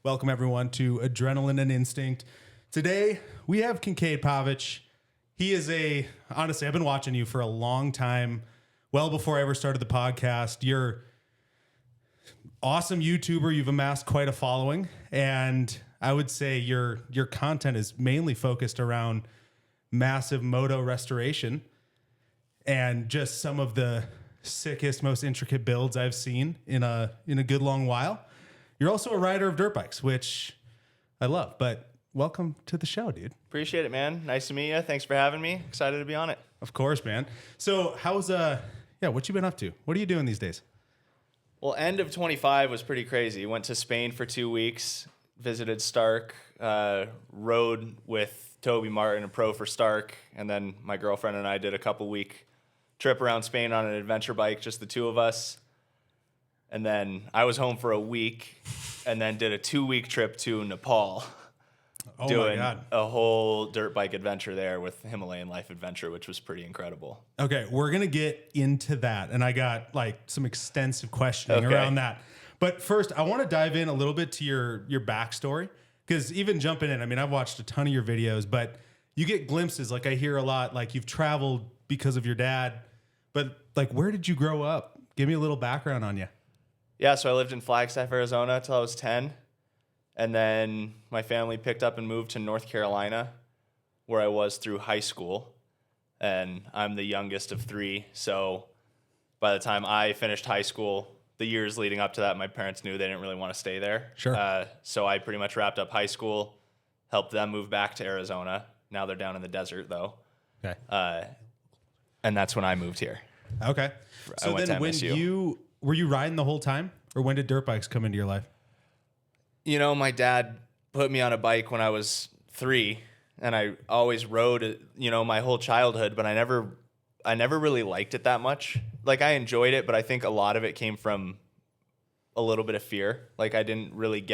Welcome everyone to Adrenaline and Instinct. Today we have Kincade Pavich. He is honestly, I've been watching you for a long time, well before I ever started the podcast. You're awesome YouTuber. You've amassed quite a following, and I would say your content is mainly focused around massive moto restoration and just some of the sickest, most intricate builds I've seen in a good long while. You're also a rider of dirt bikes, which I love, but welcome to the show, dude. Appreciate it, man. Nice to meet you. Thanks for having me. Excited to be on it. Of course, man. So how's what you been up to? What are you doing these days? Well, end of 25 was pretty crazy. Went to Spain for 2 weeks, visited Stark, rode with Toby Martin, a pro for Stark, and then my girlfriend and I did a couple-week trip around Spain on an adventure bike, just the two of us. And then I was home for a week and then did a 2-week trip to Nepal. Doing a whole dirt bike adventure there with Himalayan Life Adventure, which was pretty incredible. Okay, we're going to get into that. And I got some extensive questioning around that. But first, I want to dive in a little bit to your backstory. Because even jumping in, I mean, I've watched a ton of your videos, but you get glimpses. I hear a lot, you've traveled because of your dad. But where did you grow up? Give me a little background on you. Yeah, so I lived in Flagstaff, Arizona until I was 10. And then my family picked up and moved to North Carolina, where I was through high school. And I'm the youngest of 3. So by the time I finished high school, the years leading up to that, my parents knew they didn't really want to stay there. Sure. So I pretty much wrapped up high school, helped them move back to Arizona. Now they're down in the desert, though. Okay. And that's when I moved here. Okay. So then were you riding the whole time? Or when did dirt bikes come into your life? You know, my dad put me on a bike when I was 3, and I always rode, my whole childhood, but I never really liked it that much. I enjoyed it, but I think a lot of it came from a little bit of fear. I didn't really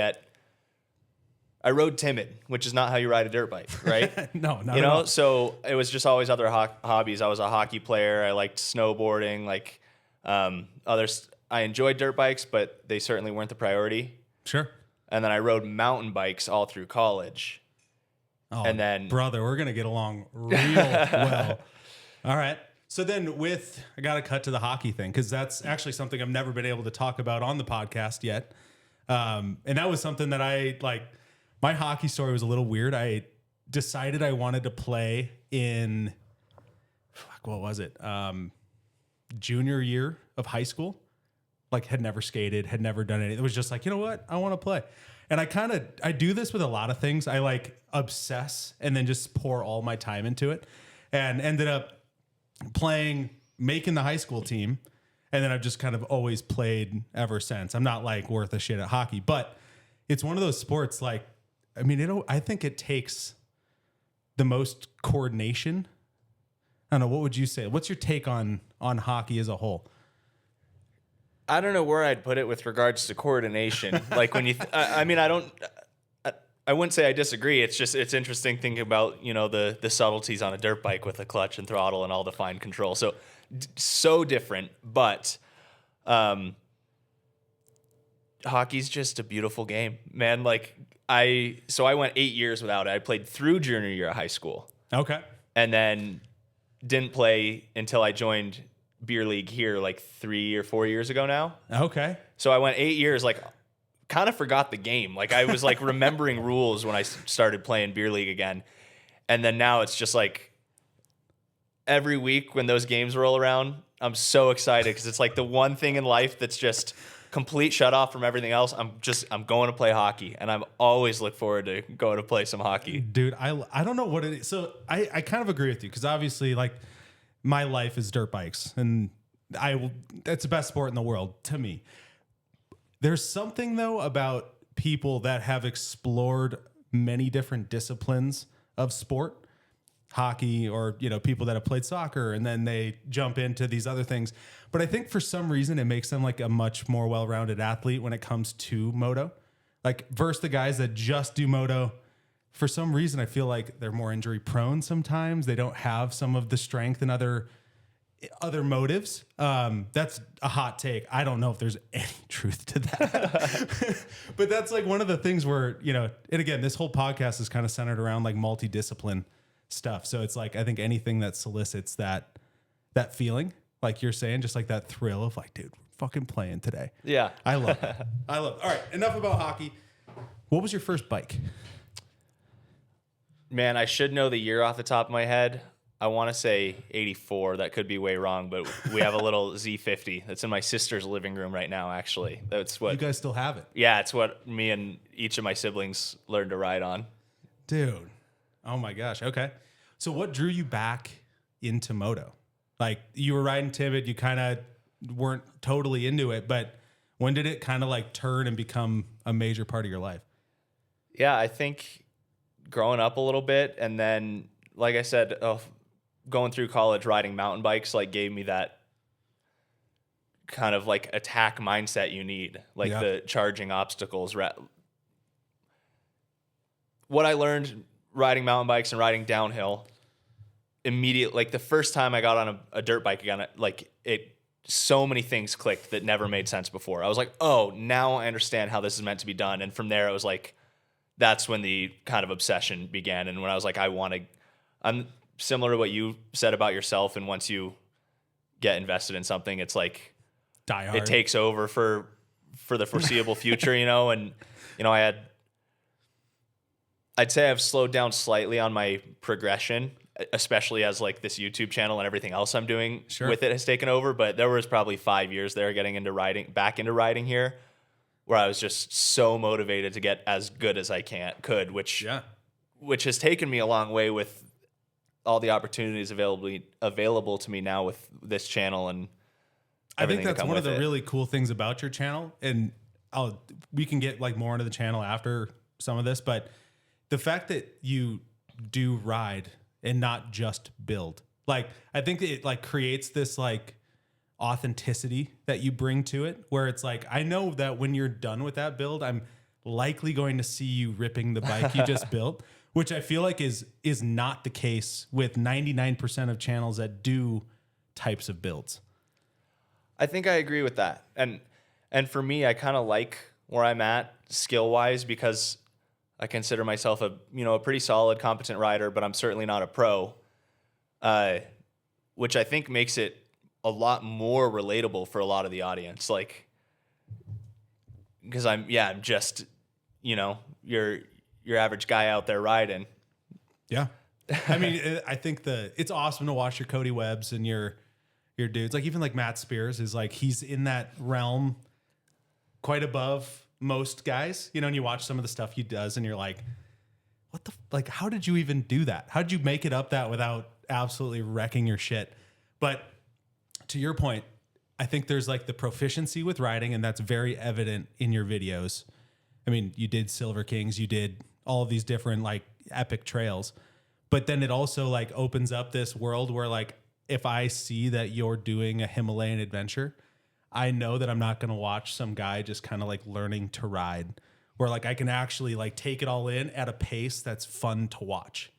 I rode timid, which is not how you ride a dirt bike, right? No, not at all. So it was just always other hobbies. I was a hockey player. I liked snowboarding, others. I enjoyed dirt bikes, but they certainly weren't the priority. Sure. And then I rode mountain bikes all through college. Oh, and then, brother, we're going to get along real well. All right. So then I got to cut to the hockey thing, because that's actually something I've never been able to talk about on the podcast yet. And that was something that my hockey story was a little weird. I decided I wanted to play in, what was it? Junior year of high school. Had never skated, had never done anything. It was just you know what? I want to play. And I do this with a lot of things. I obsess and then just pour all my time into it, and ended up making the high school team. And then I've just kind of always played ever since. I'm not worth a shit at hockey, but it's one of those sports. I think it takes the most coordination. I don't know. What would you say? What's your take on hockey as a whole? I don't know where I'd put it with regards to coordination. When you, I wouldn't say I disagree. It's just, it's interesting thinking about, the subtleties on a dirt bike with a clutch and throttle and all the fine control. So different, but hockey's just a beautiful game, man. I went 8 years without it. I played through junior year of high school. Okay. And then didn't play until I joined beer league here 3 or 4 years ago now. Okay. So I went 8 years, kind of forgot the game. I was remembering rules when I started playing beer league again. And then now it's just every week when those games roll around, I'm so excited because it's the one thing in life that's just complete shut off from everything else. I'm going to play hockey, and I'm always look forward to going to play some hockey. Dude, I don't know what it is. So I kind of agree with you, because obviously my life is dirt bikes, and that's the best sport in the world to me. There's something though about people that have explored many different disciplines of sport, hockey, or people that have played soccer, and then they jump into these other things. But I think for some reason it makes them a much more well-rounded athlete when it comes to moto. Versus the guys that just do moto, for some reason, I feel they're more injury prone sometimes. They don't have some of the strength in other other motives. That's a hot take. I don't know if there's any truth to that. But that's like one of the things where, you know, and again, this whole podcast is kind of centered around like multidiscipline stuff. So it's like, I think anything that solicits that feeling, like you're saying, just like that thrill of like, dude, we're fucking playing today. Yeah. I love it. I love it. All right. Enough about hockey. What was your first bike? Man, I should know the year off the top of my head. I want to say 84. That could be way wrong, but we have a little Z50 that's in my sister's living room right now, actually. That's what You guys still have it? Yeah, it's what me and each of my siblings learned to ride on. Dude. Oh my gosh. Okay. So what drew you back into moto? Like you were riding timid, you kind of weren't totally into it, but when did it kind of like turn and become a major part of your life? Yeah, I think growing up a little bit, and then, like I said, going through college, riding mountain bikes like gave me that kind of like attack mindset you need, like the charging obstacles. What I learned riding mountain bikes and riding downhill immediately, like the first time I got on a dirt bike again, like so many things clicked that never made sense before. I was like, oh, now I understand how this is meant to be done. And from there, it was like, that's when the kind of obsession began. And when I was like, I'm similar to what you said about yourself. And once you get invested in something, it's like, Die hard. it takes over for the foreseeable future, you know? And, you know, I'd say I've slowed down slightly on my progression, especially as like this YouTube channel and everything else I'm doing with it has taken over. But there was probably 5 years there getting back into riding here, where I was just so motivated to get as good as I could, which has taken me a long way with all the opportunities available to me now with this channel and everything. I think that's one of the really cool things about your channel, and we can get like more into the channel after some of this, but the fact that you do ride and not just build, like I think it like creates this like authenticity that you bring to it, where it's like, I know that when you're done with that build, I'm likely going to see you ripping the bike you just built, which I feel like is not the case with 99% of channels that do types of builds. I think I agree with that. And for me, I kind of like where I'm at skill wise, because I consider myself a pretty solid, competent rider, but I'm certainly not a pro, which I think makes it a lot more relatable for a lot of the audience. Like, because I'm just, your average guy out there riding. Yeah. I mean, I think it's awesome to watch your Cody Webbs and your dudes. Like even like Matt Spears is like, he's in that realm quite above most guys, and you watch some of the stuff he does and you're like, like, how did you even do that? How did you make it up that without absolutely wrecking your shit? But to your point, I think there's like the proficiency with riding, and that's very evident in your videos. I mean, you did Silver Kings, you did all of these different like epic trails, but then it also like opens up this world where like, if I see that you're doing a Himalayan adventure, I know that I'm not going to watch some guy just kind of like learning to ride, where like I can actually like take it all in at a pace that's fun to watch.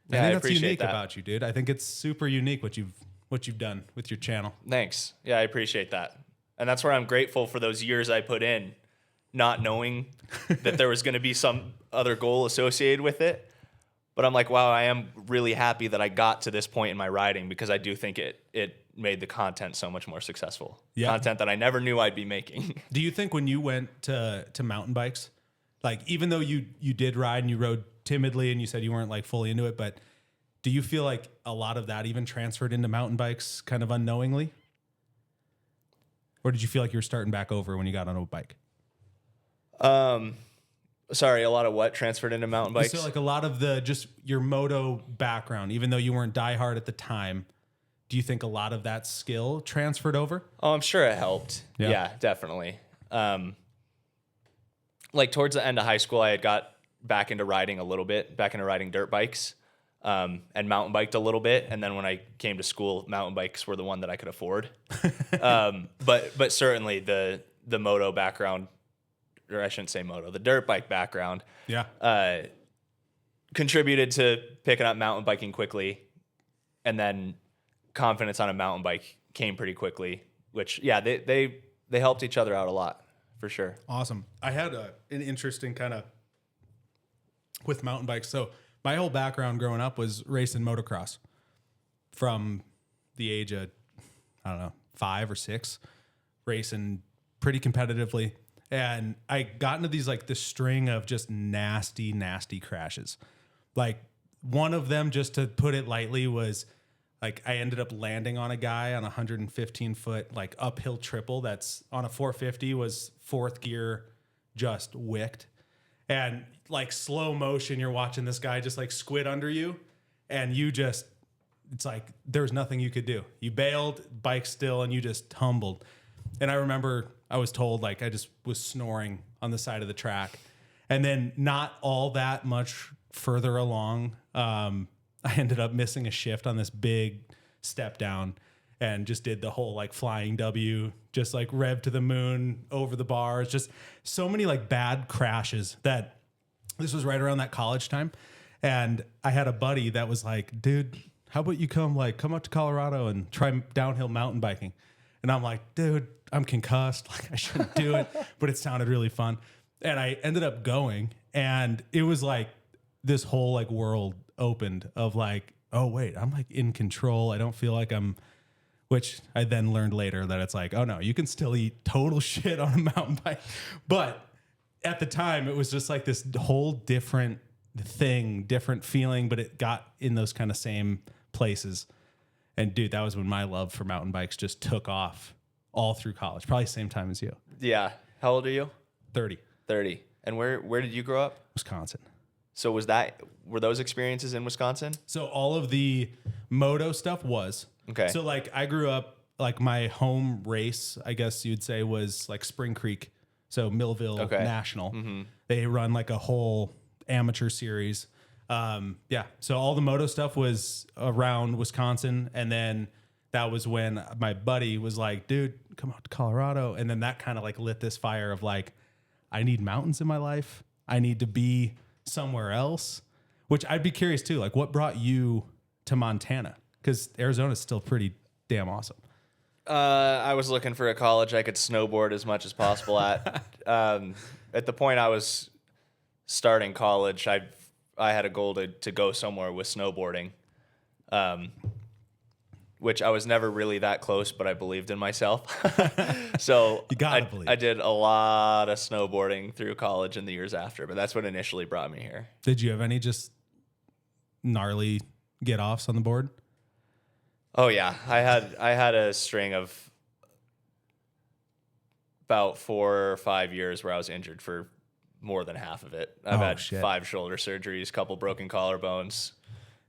Yeah, I think that's unique about you, dude. I think it's super unique what you've done with your channel. Thanks. Yeah, I appreciate that. And that's where I'm grateful for those years I put in, not knowing that there was going to be some other goal associated with it. But I'm like, wow, I am really happy that I got to this point in my riding, because I do think it made the content so much more successful. Yeah. Content that I never knew I'd be making. Do you think when you went to mountain bikes, like even though you did ride and you rode timidly and you said you weren't like fully into it, but do you feel like a lot of that even transferred into mountain bikes kind of unknowingly? Or did you feel like you were starting back over when you got on a bike? Sorry, a lot of what transferred into mountain bikes? So like a lot of just your moto background, even though you weren't diehard at the time, do you think a lot of that skill transferred over? Oh, I'm sure it helped. Yeah, definitely. Like towards the end of high school, I had got back into riding a little bit, back into riding dirt bikes, and mountain biked a little bit. And then when I came to school, mountain bikes were the one that I could afford. But certainly the moto background, or I shouldn't say moto, the dirt bike background, contributed to picking up mountain biking quickly. And then confidence on a mountain bike came pretty quickly, which, yeah, they helped each other out a lot, for sure. Awesome. I had an interesting kind of with mountain bikes. So my whole background growing up was racing motocross from the age of, I don't know, 5 or 6, racing pretty competitively. And I got into these like this string of just nasty, nasty crashes. Like one of them, just to put it lightly, was like I ended up landing on a guy on a 115-foot like uphill triple that's on a 450, was 4th gear, just wicked. And like slow motion, you're watching this guy just like squid under you, and you just, it's like there's nothing you could do. You bailed, bike still, and you just tumbled. And I remember I was told like I just was snoring on the side of the track. And then not all that much further along, I ended up missing a shift on this big step down and just did the whole like flying W, just like rev to the moon over the bars, just so many like bad crashes. That this was right around that college time. And I had a buddy that was like, dude, how about you come up to Colorado and try downhill mountain biking? And I'm like, dude, I'm concussed. Like I shouldn't do it, but it sounded really fun. And I ended up going, and it was like this whole like world opened of like, oh wait, I'm like in control. I don't feel like I'm, which I then learned later that it's like, oh no, you can still eat total shit on a mountain bike. But at the time it was just like this whole different thing, different feeling, but it got in those kind of same places. And dude, that was when my love for mountain bikes just took off all through college, probably same time as you. Yeah. How old are you? 30. 30. And where did you grow up? Wisconsin. So were those experiences in Wisconsin? So all of the moto stuff was. Okay. So like I grew up, like my home race, I guess you'd say, was like Spring Creek. So Millville National. Mm-hmm. They run like a whole amateur series. Yeah. So all the moto stuff was around Wisconsin. And then that was when my buddy was like, dude, come out to Colorado. And then that kind of like lit this fire of like, I need mountains in my life. I need to be somewhere else, which I'd be curious too. Like what brought you to Montana? Because Arizona's still pretty damn awesome. I was looking for a college I could snowboard as much as possible at. At the point I was starting college, I had a goal to go somewhere with snowboarding, which I was never really that close, but I believed in myself. So you gotta believe. I did a lot of snowboarding through college and the years after, but that's what initially brought me here. Did you have any just gnarly get-offs on the board? Oh yeah, I had a string of about 4 or 5 years where I was injured for more than half of it. I've had 5 shoulder surgeries, couple broken collarbones.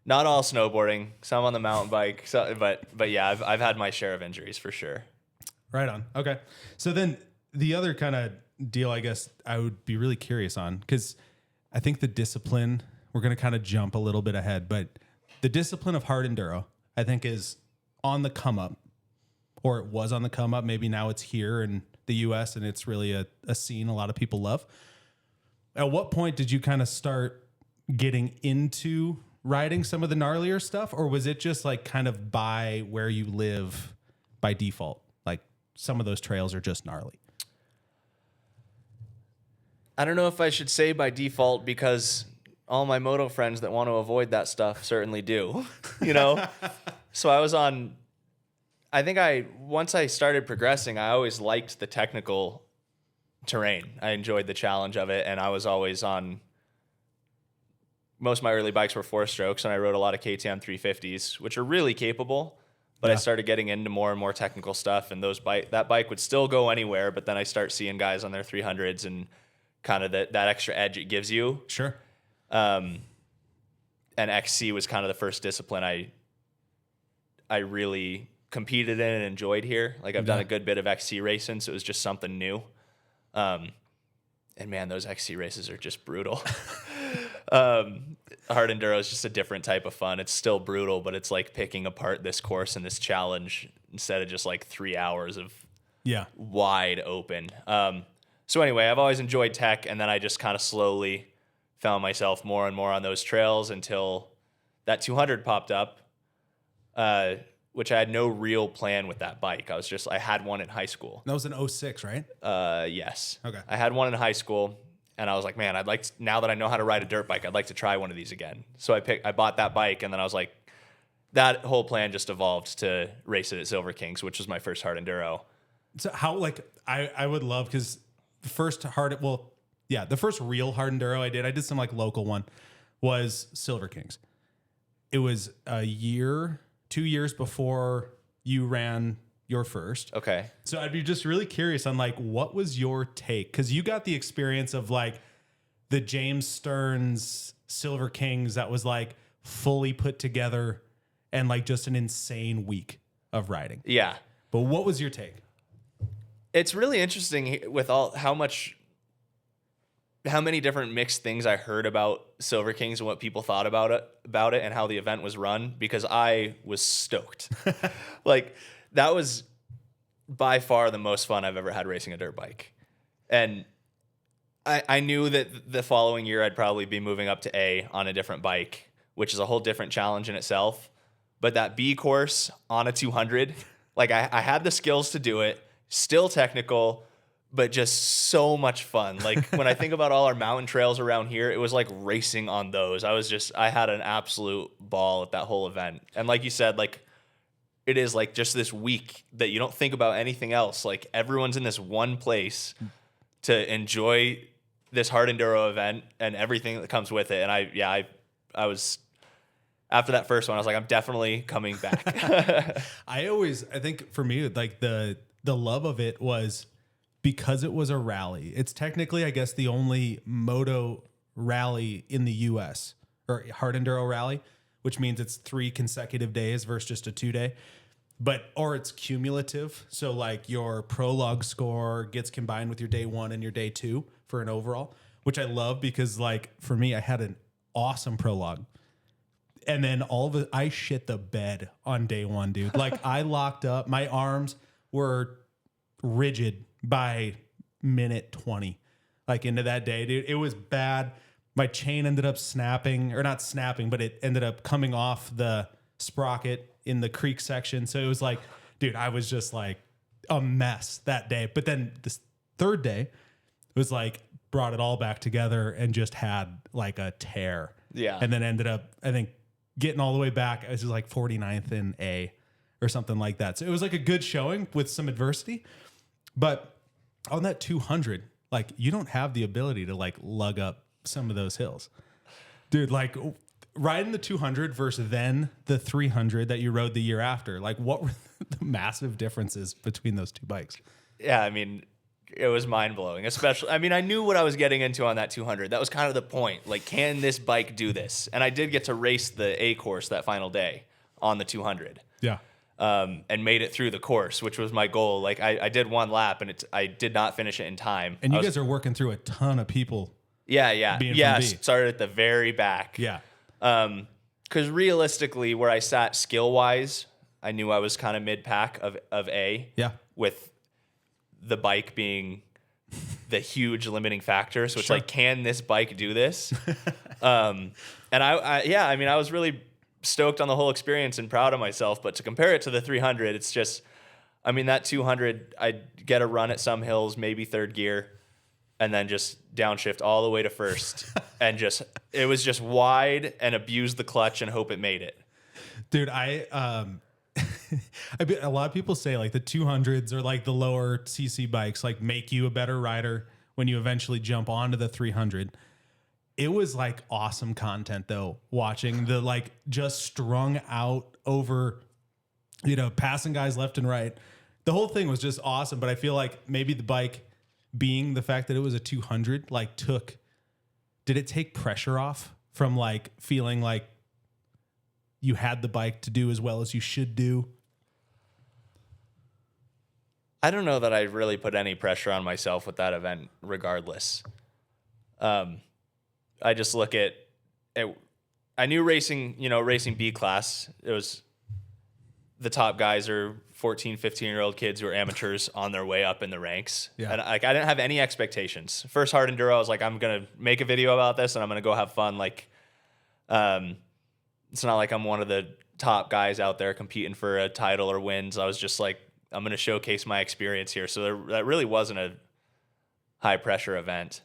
Not all snowboarding, some on the mountain bike, but yeah, I've had my share of injuries for sure. Right on. Okay. So then the other kind of deal, I guess I would be really curious on, because I think the discipline, we're going to kind of jump a little bit ahead, but the discipline of hard enduro, I think, is on the come up, or it was on the come up. Maybe now it's here in the US and it's really a scene a lot of people love. At what point did you kind of start getting into riding some of the gnarlier stuff, or was it just like kind of by where you live by default? Like some of those trails are just gnarly. I don't know if I should say by default, because all my moto friends that want to avoid that stuff certainly do, you know? So once I started progressing, I always liked the technical terrain. I enjoyed the challenge of it, and I was always on, most of my early bikes were 4-strokes, and I rode a lot of KTM 350s, which are really capable, but I started getting into more and more technical stuff, and that bike would still go anywhere, but then I start seeing guys on their 300s and kind of that extra edge it gives you. Sure. And XC was kind of the first discipline I really competed in and enjoyed here. Like I've done a good bit of XC racing, so it was just something new. And man, those XC races are just brutal. Hard enduro is just a different type of fun. It's still brutal, but it's like picking apart this course and this challenge instead of just like 3 hours of wide open. So anyway, I've always enjoyed tech, and then I just kind of slowly found myself more and more on those trails until that 200 popped up. which I had no real plan with that bike. I had one in high school. That was an '06, right? Yes. Okay. I had one in high school, and I was like, man, now that I know how to ride a dirt bike, I'd like to try one of these again. So I bought that bike, and then I was like, that whole plan just evolved to race it at Silver Kings, which was my first hard enduro. So how, like, I would love, because the first real hard enduro I did some like local one, was Silver Kings. It was 2 years before you ran your first. Okay. So I'd be just really curious on like, what was your take? Because you got the experience of like the James Stearns Silver Kings that was like fully put together and like just an insane week of riding. Yeah. But what was your take? It's really interesting with how many different mixed things I heard about Silver Kings and what people thought about it and how the event was run, because I was stoked. Like, that was by far the most fun I've ever had racing a dirt bike. And I knew that the following year I'd probably be moving up to A on a different bike, which is a whole different challenge in itself. But that B course on a 200, like I had the skills to do it, still technical, but just so much fun. Like, when I think about all our mountain trails around here, it was like racing on those. I had an absolute ball at that whole event. And like you said, like, it is like just this week that you don't think about anything else. Like, everyone's in this one place to enjoy this hard enduro event and everything that comes with it. And I was, after that first one, I was like, I'm definitely coming back. I think for me, like the love of it was because it was a rally. It's technically, I guess, the only moto rally in the US, or hard enduro rally, which means it's 3 consecutive days versus just a 2-day. Or it's cumulative. So like your prologue score gets combined with your day 1 and your day 2 for an overall, which I love because, like, for me, I had an awesome prologue. And then I shit the bed on day 1, dude. Like, I locked up, my arms were rigid by minute 20, like, into that day, dude. It was bad. My chain ended up snapping, or not snapping, but it ended up coming off the sprocket in the creek section. So it was like, dude, I was just like a mess that day. But then this third day was like, brought it all back together and just had like a tear. Yeah. And then ended up, I think, getting all the way back. It was like 49th in A or something like that. So it was like a good showing with some adversity. But on that 200, like, you don't have the ability to like lug up some of those hills, dude. Like, riding the 200 versus then the 300 that you rode the year after, like, what were the massive differences between those two bikes? Yeah, I mean, it was mind-blowing. Especially, I mean, I knew what I was getting into on that 200. That was kind of the point. Like, can this bike do this? And I did get to race the A course that final day on the 200. Yeah. And made it through the course, which was my goal. Like, I did one lap, and I did not finish it in time. And you guys are working through a ton of people. Yeah. Started at the very back. Yeah. Because realistically, where I sat skill-wise, I knew I was kind of mid-pack of A. Yeah. With the bike being the huge limiting factor. So it's like, can this bike do this? And I was really stoked on the whole experience and proud of myself. But to compare it to the 300, it's just, I mean, that 200, I'd get a run at some hills, maybe third gear, and then just downshift all the way to first. And it was just wide and abuse the clutch and hope it made it. Dude, a lot of people say like the 200s or like the lower CC bikes like make you a better rider when you eventually jump onto the 300. It was like awesome content though, watching the like just strung out over, passing guys left and right. The whole thing was just awesome, but I feel like maybe the bike, being the fact that it was a 200, like did it take pressure off from like feeling like you had the bike to do as well as you should do? I don't know that I really put any pressure on myself with that event regardless. I just look at it. I knew racing B class, it was the top guys are 14, 15-year-old kids who are amateurs on their way up in the ranks. Yeah. And like, I didn't have any expectations. First hard enduro, I was like, I'm going to make a video about this and I'm going to go have fun. Like, it's not like I'm one of the top guys out there competing for a title or wins. I was just like, I'm going to showcase my experience here. So that really wasn't a high pressure event.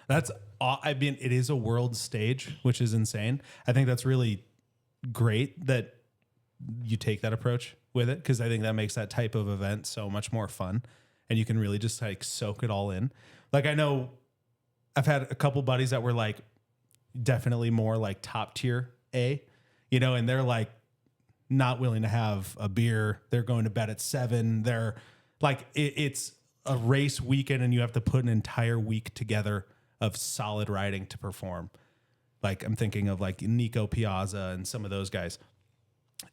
I mean, it is a world stage, which is insane. I think that's really great that you take that approach with it, because I think that makes that type of event so much more fun, and you can really just like soak it all in. Like, I know I've had a couple buddies that were like definitely more like top tier A, and they're like not willing to have a beer. They're going to bed at 7. They're like, it's a race weekend and you have to put an entire week together of solid riding to perform. Like, I'm thinking of like Nico Piazza and some of those guys.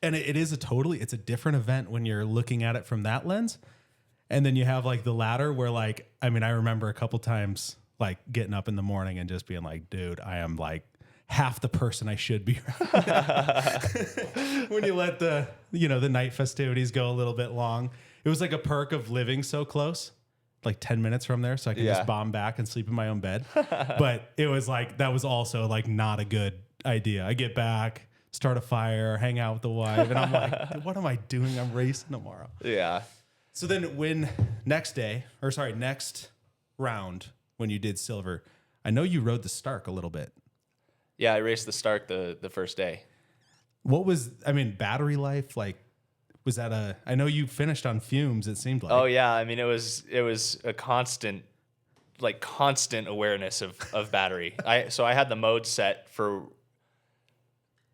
And it's a different event when you're looking at it from that lens. And then you have like the ladder where like, I mean, I remember a couple times like getting up in the morning and just being like, dude, I am like half the person I should be. When you let the night festivities go a little bit long. It was like a perk of living so close, like 10 minutes from there, so I could just bomb back and sleep in my own bed. But it was like, that was also like not a good idea. I get back, start a fire, hang out with the wife, and I'm like, what am I doing? I'm racing tomorrow. Yeah. So then next round, when you did silver, I know you rode the Stark a little bit. Yeah, I raced the Stark the first day. What was, battery life like? Was that I know you finished on fumes, it seemed like. Oh yeah, I mean it was a constant awareness of battery. I had the mode set for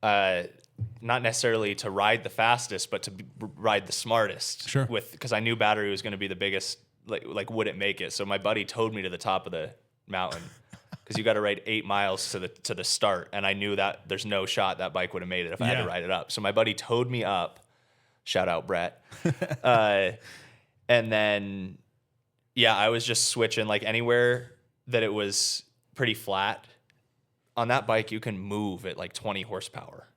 not necessarily to ride the fastest, but to ride the smartest. Sure. Because I knew battery was going to be the biggest, like would it make it? So my buddy towed me to the top of the mountain, because you got to ride 8 miles to the start, and I knew that there's no shot that bike would have made it if I had to ride it up. So my buddy towed me up. Shout out Brett. And then, I was just switching like anywhere that it was pretty flat. On that bike, you can move at like 20 horsepower.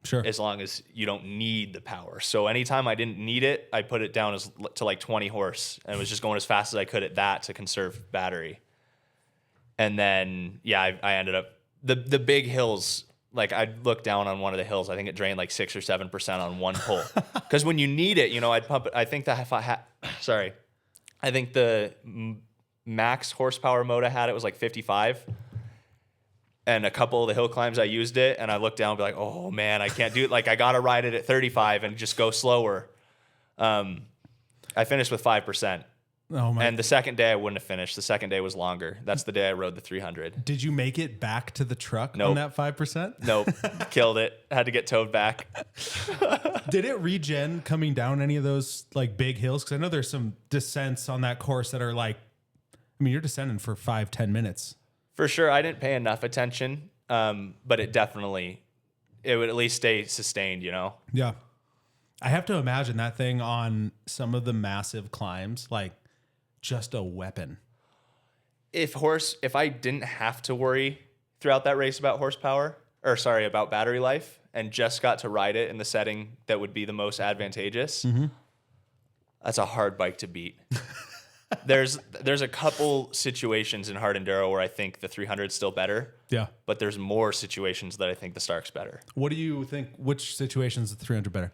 Sure. As long as you don't need the power. So anytime I didn't need it, I put it down to like 20 horse and was just going as fast as I could at that to conserve battery. And then, I ended up, the big hills, like I'd look down on one of the hills. I think it drained like 6 or 7% on one pull. Because when you need it, I'd pump it. I think that I think the max horsepower Moto had it was like 55. And a couple of the hill climbs I used it, and I looked down and be like, oh man, I can't do it. Like I gotta ride it at 35 and just go slower. I finished with 5%. Oh my! And the second day I wouldn't have finished. The second day was longer. That's the day I rode the 300. Did you make it back to the truck Nope. on that 5%? Nope. Killed it. Had to get towed back. Did it regen coming down any of those like big hills? Because I know there's some descents on that course that are like, you're descending for 5-10 minutes. For sure. I didn't pay enough attention, but it would at least stay sustained, Yeah. I have to imagine that thing on some of the massive climbs, like just a weapon. If I didn't have to worry throughout that race about about battery life, and just got to ride it in the setting that would be the most advantageous, that's a hard bike to beat. There's a couple situations in hard enduro where I think the 300 is still better. Yeah. But there's more situations that I think the Stark's better. What do you think? Which situations is the 300 better?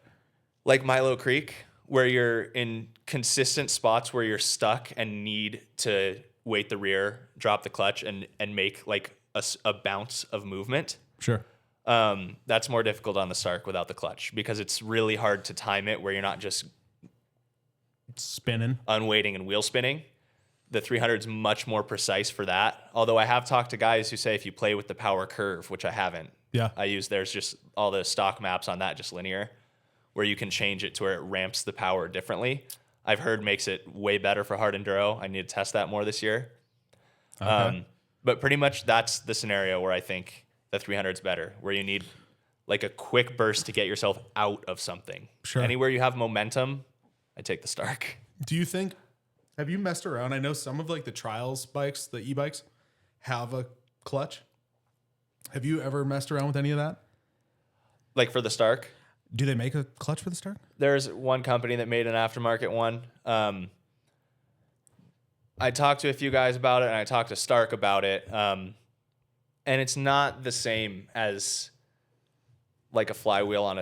Like Milo Creek, where you're in consistent spots where you're stuck and need to weight the rear, drop the clutch, and make like a bounce of movement. Sure. That's more difficult on the Stark without the clutch, because it's really hard to time it where you're not just spinning, unweighting and wheel spinning. The 300 is much more precise for that. Although I have talked to guys who say if you play with the power curve, which I haven't. Yeah. There's just all the stock maps on that, just linear, where you can change it to where it ramps the power differently. I've heard makes it way better for hard enduro. I need to test that more this year. Okay. But pretty much that's the scenario where I think the 300 is better, where you need like a quick burst to get yourself out of something. Sure. Anywhere you have momentum, I take the Stark. Do you think, have you messed around? I know some of like the trials bikes, the e-bikes, have a clutch. Have you ever messed around with any of that? Like for the Stark? Do they make a clutch for the Stark? There's one company that made an aftermarket one. I talked to a few guys about it, and I talked to Stark about it. And it's not the same as like a flywheel on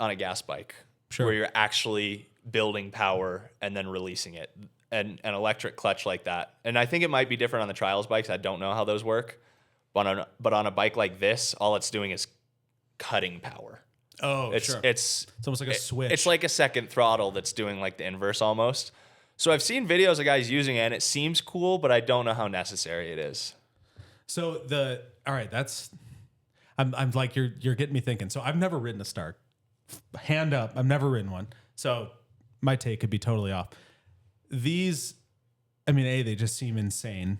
a gas bike, Sure. where you're actually building power and then releasing it, and an electric clutch like that. And I think it might be different on the trials bikes. I don't know how those work, but on a bike like this, all it's doing is cutting power. Oh, sure. It's almost like a switch. It's like a second throttle that's doing like the inverse almost. So I've seen videos of guys using it, and it seems cool, but I don't know how necessary it is. So all right, I'm like, you're getting me thinking. So I've never ridden a Stark. Hand up, I've never ridden one. So my take could be totally off. These, I mean, they just seem insane.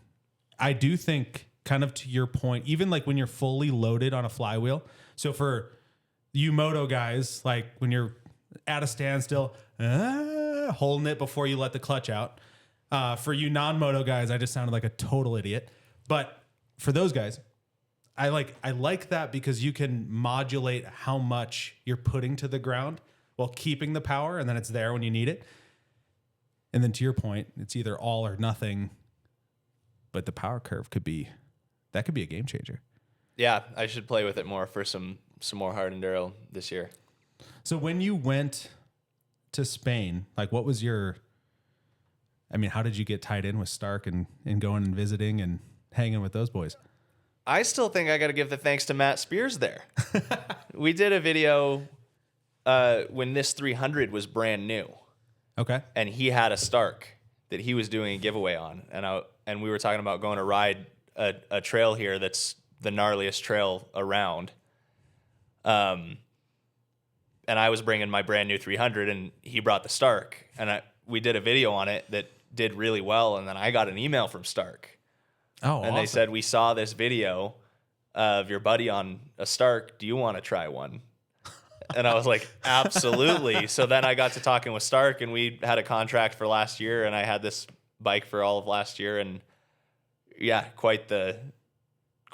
I do think, kind of to your point, even like when you're fully loaded on a flywheel. So for you Moto guys, like when you're at a standstill, holding it before you let the clutch out. For you non-Moto guys, I just sounded like a total idiot. But for those guys, I like that because you can modulate how much you're putting to the ground while keeping the power, and then it's there when you need it. And then to your point, it's either all or nothing. But the power curve could be a game changer. Yeah, I should play with it more for some more hard enduro this year. So when you went to Spain, like what was how did you get tied in with Stark and going and visiting and hanging with those boys? I still think I got to give the thanks to Matt Spears there. We did a video when this 300 was brand new. Okay. And he had a Stark that he was doing a giveaway on. And we were talking about going to ride a trail here that's the gnarliest trail around. And I was bringing my brand new 300, and he brought the Stark. And we did a video on it that did really well. And then I got an email from Stark. Oh, and they said, we saw this video of your buddy on a Stark. Do you want to try one? And I was like, absolutely. So then I got to talking with Stark, and we had a contract for last year, and I had this bike for all of last year. And yeah, quite the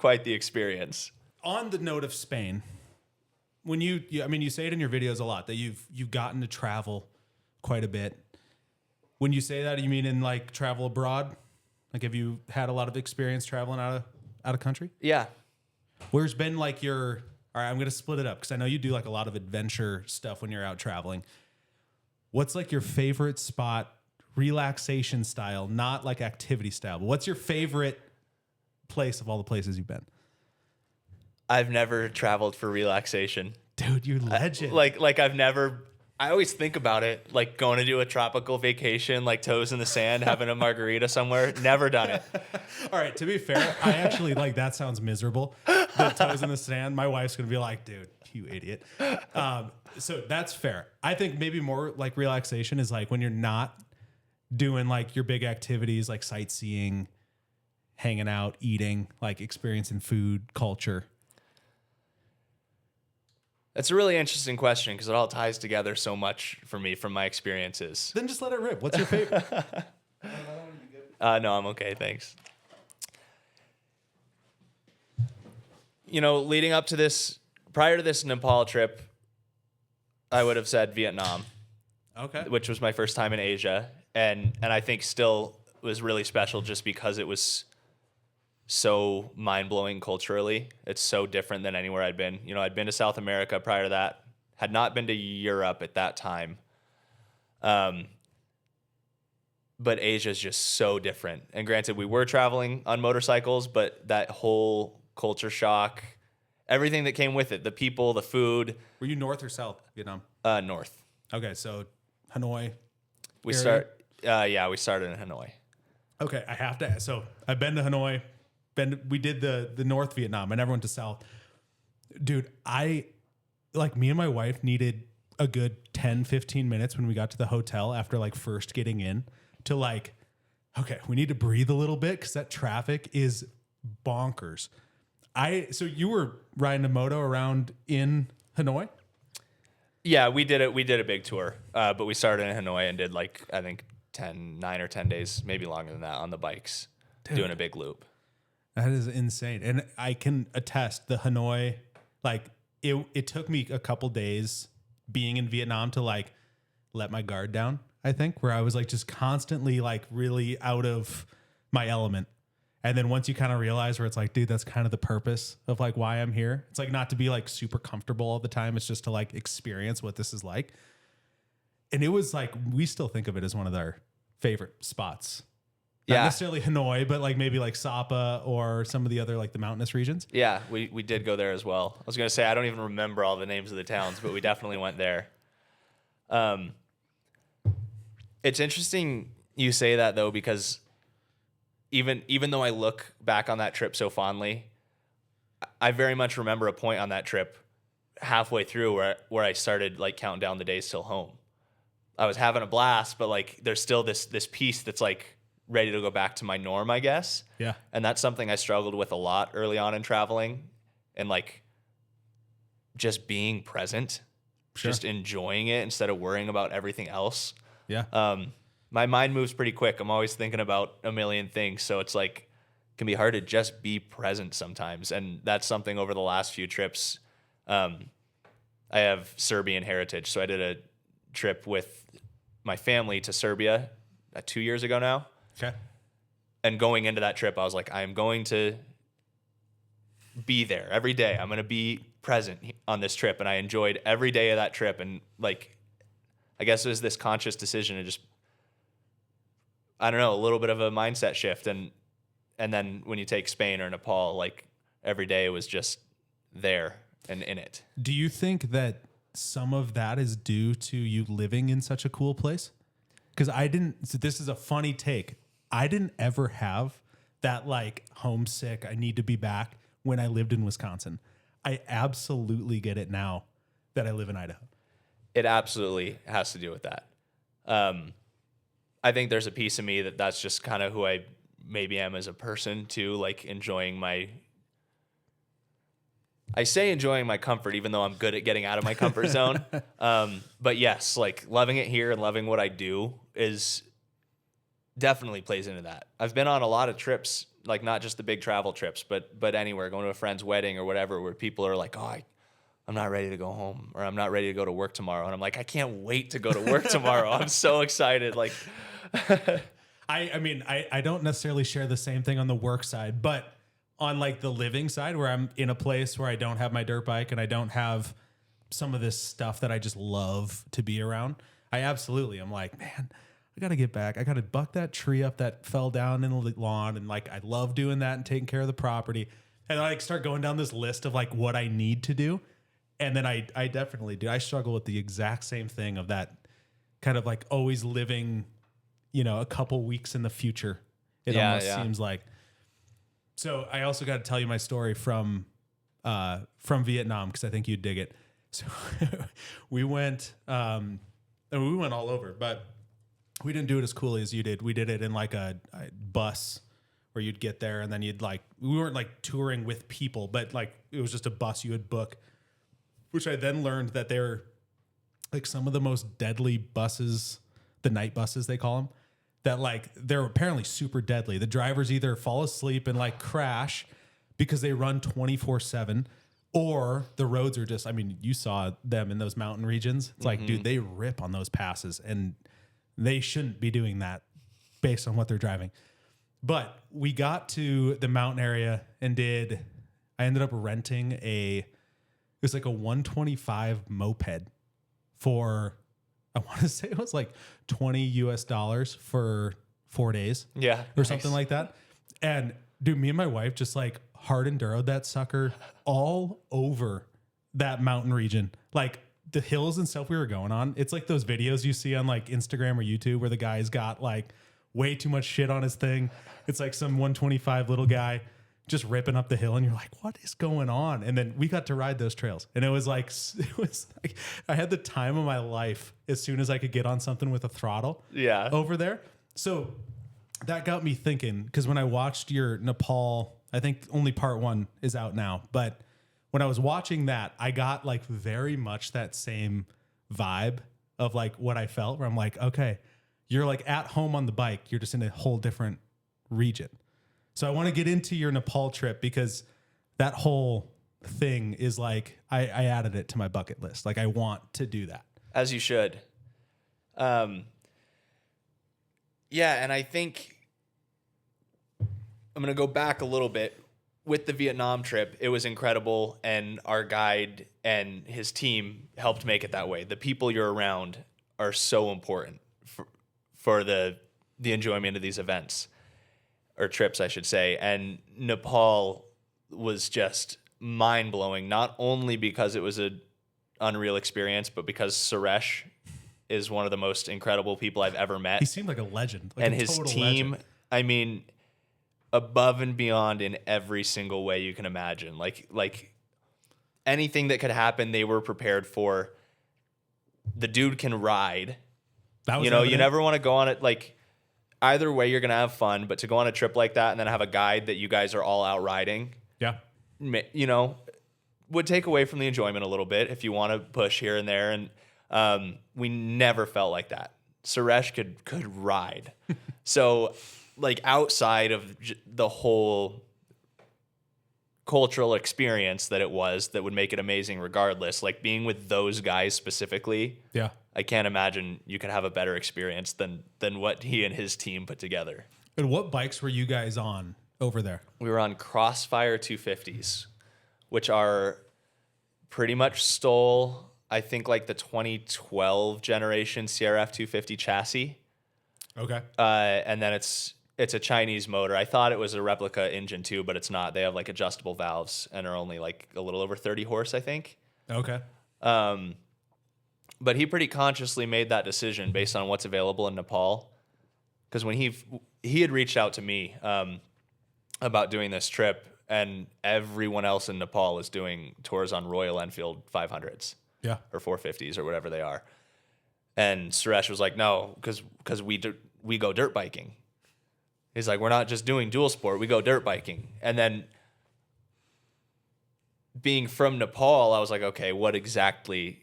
experience. On the note of Spain, when you say it in your videos a lot that you've gotten to travel quite a bit. When you say that, you mean in like travel abroad? Like, have you had a lot of experience traveling out of country? Yeah. Where's been like all right, I'm going to split it up because I know you do like a lot of adventure stuff when you're out traveling. What's like your favorite spot, relaxation style, not like activity style, but what's your favorite place of all the places you've been? I've never traveled for relaxation. Dude, you're legend. I always think about it, like going to do a tropical vacation, like toes in the sand, having a margarita somewhere. Never done it. All right, to be fair, I actually like that sounds miserable. The toes in the sand. My wife's going to be like, dude, you idiot. So that's fair. I think maybe more like relaxation is like when you're not doing like your big activities like sightseeing, hanging out, eating, like experiencing food, culture. That's a really interesting question because it all ties together so much for me from my experiences. Then just let it rip. What's your favorite? No, I'm okay. Thanks. Leading up to this, prior to this Nepal trip, I would have said Vietnam. Okay. Which was my first time in Asia. And I think still was really special just because it was so mind-blowing culturally. It's so different than anywhere I'd been. I'd been to South America prior to that, had not been to Europe at that time. But Asia is just so different. And granted, we were traveling on motorcycles, but that whole culture shock, everything that came with it, the people, the food. Were you North or South Vietnam? North. Okay, so Hanoi. We started in Hanoi. Okay, I have to. So I've been to Hanoi. We did the North Vietnam. I never went to South. Dude, me and my wife needed a good 10, 15 minutes when we got to the hotel after like first getting in to like, okay, we need to breathe a little bit because that traffic is bonkers. So you were riding a moto around in Hanoi? Yeah, we did it. We did a big tour, but we started in Hanoi and did like, I think 9 or 10 days, maybe longer than that on the bikes, doing a big loop. That is insane. And I can attest the Hanoi, like it took me a couple days being in Vietnam to like let my guard down, I think, where I was like just constantly like really out of my element. And then once you kind of realize where it's like, dude, that's kind of the purpose of like why I'm here. It's like not to be like super comfortable all the time. It's just to like experience what this is like. And it was like, we still think of it as one of our favorite spots. Not necessarily Hanoi, but like maybe like Sapa or some of the other like the mountainous regions. Yeah, we did go there as well. I was going to say, I don't even remember all the names of the towns, but we definitely went there. It's interesting you say that though, because even though I look back on that trip so fondly, I very much remember a point on that trip halfway through where I started like counting down the days till home. I was having a blast, but like there's still this piece that's like ready to go back to my norm, I guess. Yeah. And that's something I struggled with a lot early on in traveling, and like just being present, just enjoying it instead of worrying about everything else. Yeah. My mind moves pretty quick. I'm always thinking about a million things. So it's like, it can be hard to just be present sometimes. And that's something over the last few trips. I have Serbian heritage. So I did a trip with my family to Serbia 2 years ago now. Okay. And going into that trip, I was like, I am going to be there every day. I'm going to be present on this trip. And I enjoyed every day of that trip. And like, I guess it was this conscious decision to just, I don't know, a little bit of a mindset shift. And then when you take Spain or Nepal, like every day was just there and in it. Do you think that some of that is due to you living in such a cool place? Because so this is a funny take. I didn't ever have that like homesick, I need to be back when I lived in Wisconsin. I absolutely get it now that I live in Idaho. It absolutely has to do with that. I think there's a piece of me that's just kind of who I maybe am as a person too, like enjoying I say enjoying my comfort, even though I'm good at getting out of my comfort zone. But yes, like loving it here and loving what I do is definitely plays into that. I've been on a lot of trips, like not just the big travel trips, but anywhere, going to a friend's wedding or whatever, where people are like, oh, I'm not ready to go home, or I'm not ready to go to work tomorrow. And I'm like, I can't wait to go to work tomorrow. I'm so excited. Like, I mean, I don't necessarily share the same thing on the work side, but on like the living side where I'm in a place where I don't have my dirt bike and I don't have some of this stuff that I just love to be around, I'm like, man, I got to get back. I got to buck that tree up that fell down in the lawn. And like, I love doing that and taking care of the property. And I like start going down this list of like what I need to do. And then I definitely do. I struggle with the exact same thing of that kind of like always living, a couple weeks in the future. It almost seems like. So I also got to tell you my story from Vietnam, because I think you'd dig it. So we went, and we went all over, but we didn't do it as coolly as you did. We did it in like a bus where you'd get there and then we weren't like touring with people, but like it was just a bus you would book, which I then learned that they're like some of the most deadly buses, the night buses they call them, that like they're apparently super deadly. The drivers either fall asleep and like crash because they run 24/7, or the roads are just, I mean, you saw them in those mountain regions. It's like, dude, they rip on those passes and they shouldn't be doing that based on what they're driving. But we got to the mountain area and I ended up renting it was like a 125 moped for, I want to say it was like $20 for 4 days. Yeah. Or something like that. And dude, me and my wife just like hard enduroed that sucker all over that mountain region. Like the hills and stuff we were going on. It's like those videos you see on like Instagram or YouTube where the guy's got like way too much shit on his thing. It's like some 125 little guy just ripping up the hill, and you're like, what is going on? And then we got to ride those trails, and it was like I had the time of my life as soon as I could get on something with a throttle over there. So that got me thinking, because when I watched your Nepal, I think only part 1 is out now, but when I was watching that, I got like very much that same vibe of like what I felt, where I'm like, okay, you're like at home on the bike, you're just in a whole different region. So I want to get into your Nepal trip, because that whole thing is like, I added it to my bucket list. Like I want to do that. As you should. Yeah. And I think I'm going to go back a little bit. With the Vietnam trip, it was incredible, and our guide and his team helped make it that way. The people you're around are so important for the enjoyment of these events, or trips, I should say. And Nepal was just mind-blowing, not only because it was an unreal experience, but because Suresh is one of the most incredible people I've ever met. He seemed like a legend. Like and a his total team, legend. I mean, above and beyond in every single way you can imagine. Like anything that could happen, they were prepared for. The dude can ride. That was you evident. never want to go on it. Like either way, you're going to have fun, but to go on a trip like that and then have a guide that you guys are all out riding, Yeah. Would take away from the enjoyment a little bit if you want to push here and there. And we never felt like that. Suresh could ride. So like outside of the whole cultural experience that would make it amazing regardless, like being with those guys specifically, Yeah. I can't imagine you could have a better experience than what he and his team put together. And what bikes were you guys on over there? We were on Crossfire 250s, which are pretty much stole, I think, like the 2012 generation CRF 250 chassis. Okay. And then it's a Chinese motor. I thought it was a replica engine too, but it's not. They have like adjustable valves and are only like a little over 30 horse, I think. Okay. But he pretty consciously made that decision based on what's available in Nepal. Because when he had reached out to me about doing this trip, and everyone else in Nepal is doing tours on Royal Enfield 500s. Yeah. Or 450s or whatever they are. And Suresh was like, no, because we go dirt biking. He's like, we're not just doing dual sport, we go dirt biking. And then being from Nepal, I was like, okay, what exactly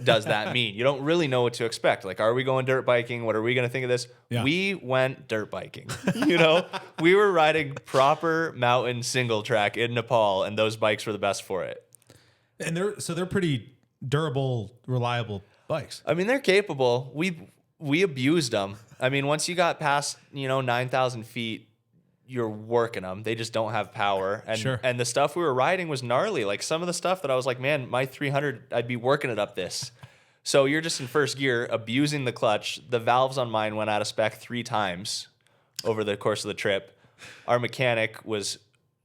does that mean? You don't really know what to expect. Like, are we going dirt biking? What are we going to think of this? Yeah. We went dirt biking. We were riding proper mountain single track in Nepal, and those bikes were the best for it. And they're pretty durable, reliable bikes. I mean, they're capable. We abused them. I mean, once you got past 9,000 feet, you're working them. They just don't have power. And Sure. And the stuff we were riding was gnarly. Like some of the stuff that I was like, man, my 300, I'd be working it up this. So you're just in first gear, abusing the clutch. The valves on mine went out of spec 3 times over the course of the trip. Our mechanic was,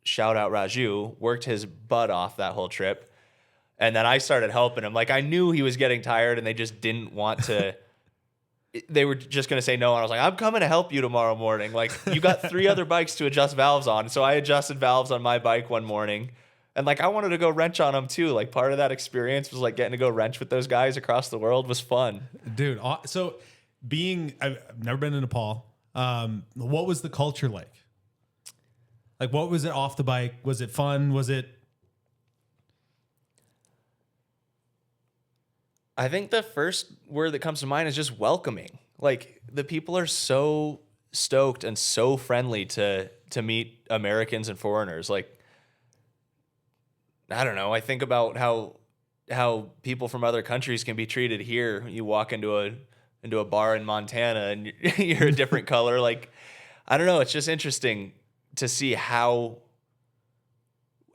shout out Raju, worked his butt off that whole trip. And then I started helping him. Like I knew he was getting tired and they just didn't want to. They were just going to say no. And I was like, I'm coming to help you tomorrow morning. Like you got 3 other bikes to adjust valves on. So I adjusted valves on my bike one morning. And like, I wanted to go wrench on them too. Like part of that experience was like getting to go wrench with those guys across the world was fun. Dude. So I've never been to Nepal. What was the culture like? Like, what was it off the bike? Was it fun? Was it? I think the first word that comes to mind is just welcoming. Like the people are so stoked and so friendly to meet Americans and foreigners. Like, I don't know. I think about how people from other countries can be treated here. You walk into a bar in Montana and you're a different color. Like, I don't know. It's just interesting to see how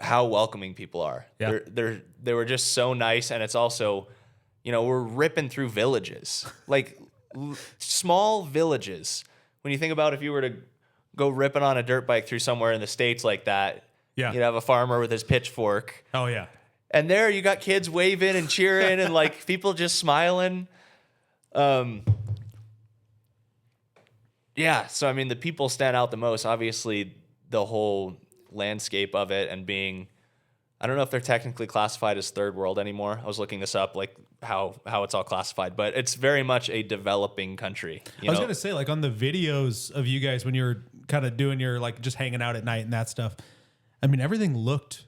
welcoming people are. Yeah. They were just so nice. And it's also, we're ripping through villages, like small villages. When you think about if you were to go ripping on a dirt bike through somewhere in the States like that, Yeah. you'd have a farmer with his pitchfork. Oh yeah. And there you got kids waving and cheering and like people just smiling. Yeah. So, I mean, the people stand out the most. Obviously, the whole landscape of it and being, I don't know if they're technically classified as third world anymore. I was looking this up, like how it's all classified, but it's very much a developing country. I was going to say, like on the videos of you guys when you were kind of doing your, like just hanging out at night and that stuff, I mean, everything looked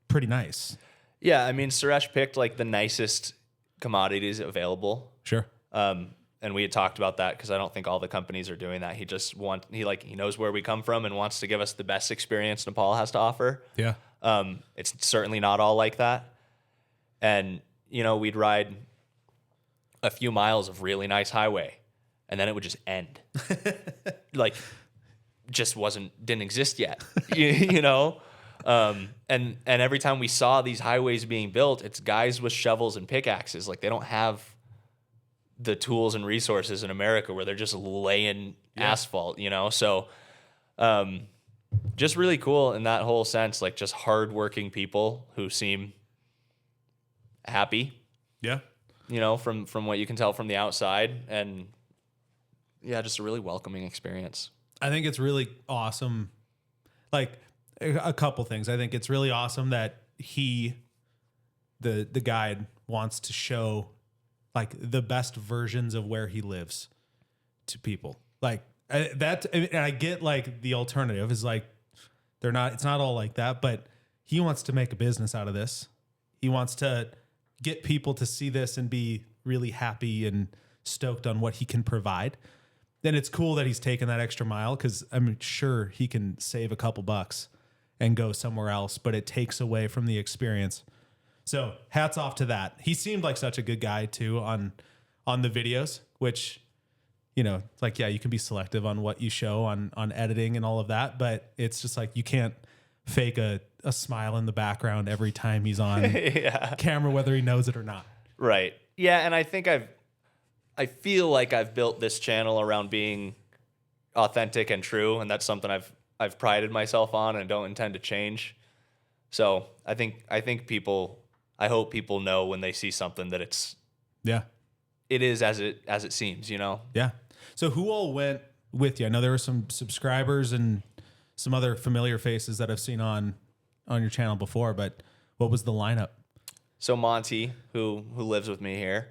pretty nice. Yeah. I mean, Suresh picked like the nicest commodities available. Sure. And we had talked about that because I don't think all the companies are doing that. He knows where we come from and wants to give us the best experience Nepal has to offer. Yeah. It's certainly not all like that. And, we'd ride a few miles of really nice highway and then it would just end. Like just didn't exist yet, you know? And every time we saw these highways being built, it's guys with shovels and pickaxes. Like, they don't have the tools and resources in America where they're just laying asphalt, you know? So, just really cool in that whole sense, like just hardworking people who seem happy. Yeah. You know, from what you can tell from the outside, and yeah, just a really welcoming experience. I think it's really awesome. Like a couple things. I think it's really awesome that the guide wants to show like the best versions of where he lives to people. Like and I get like the alternative is like it's not all like that, but he wants to make a business out of this. He wants to get people to see this and be really happy and stoked on what he can provide. Then it's cool that he's taken that extra mile, because I'm sure he can save a couple bucks and go somewhere else, but it takes away from the experience. So hats off to that. He seemed like such a good guy too on the videos, which, you know, it's like, yeah, you can be selective on what you show on editing and all of that, but it's just like you can't fake a smile in the background every time he's on camera, whether he knows it or not. Right. Yeah, and I think I feel like I've built this channel around being authentic and true, and that's something I've prided myself on and don't intend to change. So I think people, I hope people know when they see something that it is as it seems, you know? Yeah. So who all went with you? I know there were some subscribers and some other familiar faces that I've seen on your channel before, but what was the lineup? So Monty, who lives with me here,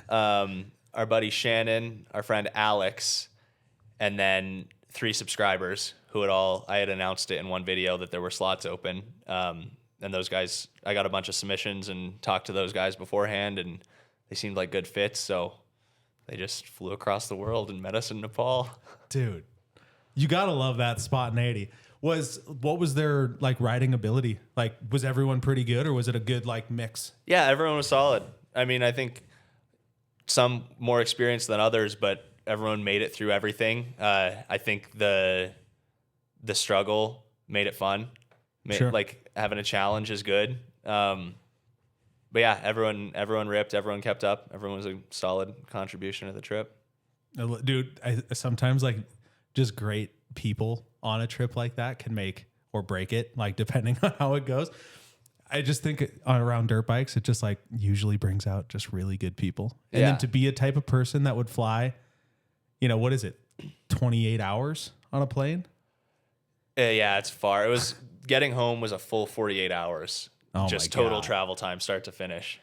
our buddy Shannon, our friend Alex, and then 3 subscribers I had announced it in one video that there were slots open. And those guys, I got a bunch of submissions and talked to those guys beforehand, and they seemed like good fits. So they just flew across the world and met us in Nepal. Dude, you got to love that spontaneity. What was their like riding ability? Like, was everyone pretty good, or was it a good like mix? Yeah, everyone was solid. I mean, I think some more experienced than others, but everyone made it through everything. I think the struggle made it fun. Sure. Like having a challenge is good. But yeah, everyone ripped, everyone kept up. Everyone was a solid contribution to the trip. Dude, I sometimes like just great people on a trip like that can make or break it, like depending on how it goes. I just think around dirt bikes, it just like usually brings out just really good people. And then to be a type of person that would fly, you know, what is it? 28 hours on a plane? Yeah, it's far. It was getting home was a full 48 hours. Oh, just total travel time, start to finish.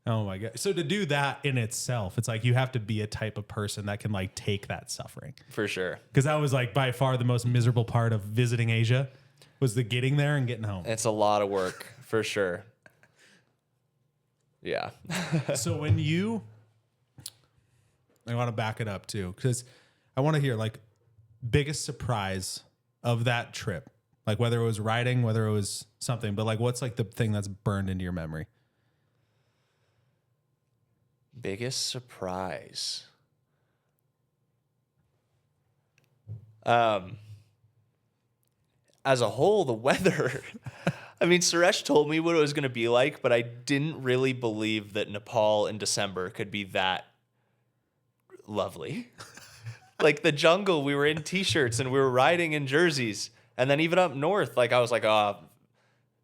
Oh my God. So to do that in itself, it's like you have to be a type of person that can like take that suffering. For sure. Because that was like by far the most miserable part of visiting Asia was the getting there and getting home. It's a lot of work, for sure. Yeah. So when I want to back it up too, because I want to hear like biggest surprise of that trip, like whether it was riding, whether it was something, but like what's like the thing that's burned into your memory? Biggest surprise. As a whole, the weather. I mean, Suresh told me what it was going to be like, but I didn't really believe that Nepal in December could be that lovely. Like the jungle, we were in t-shirts and we were riding in jerseys. And then even up north, like I was like,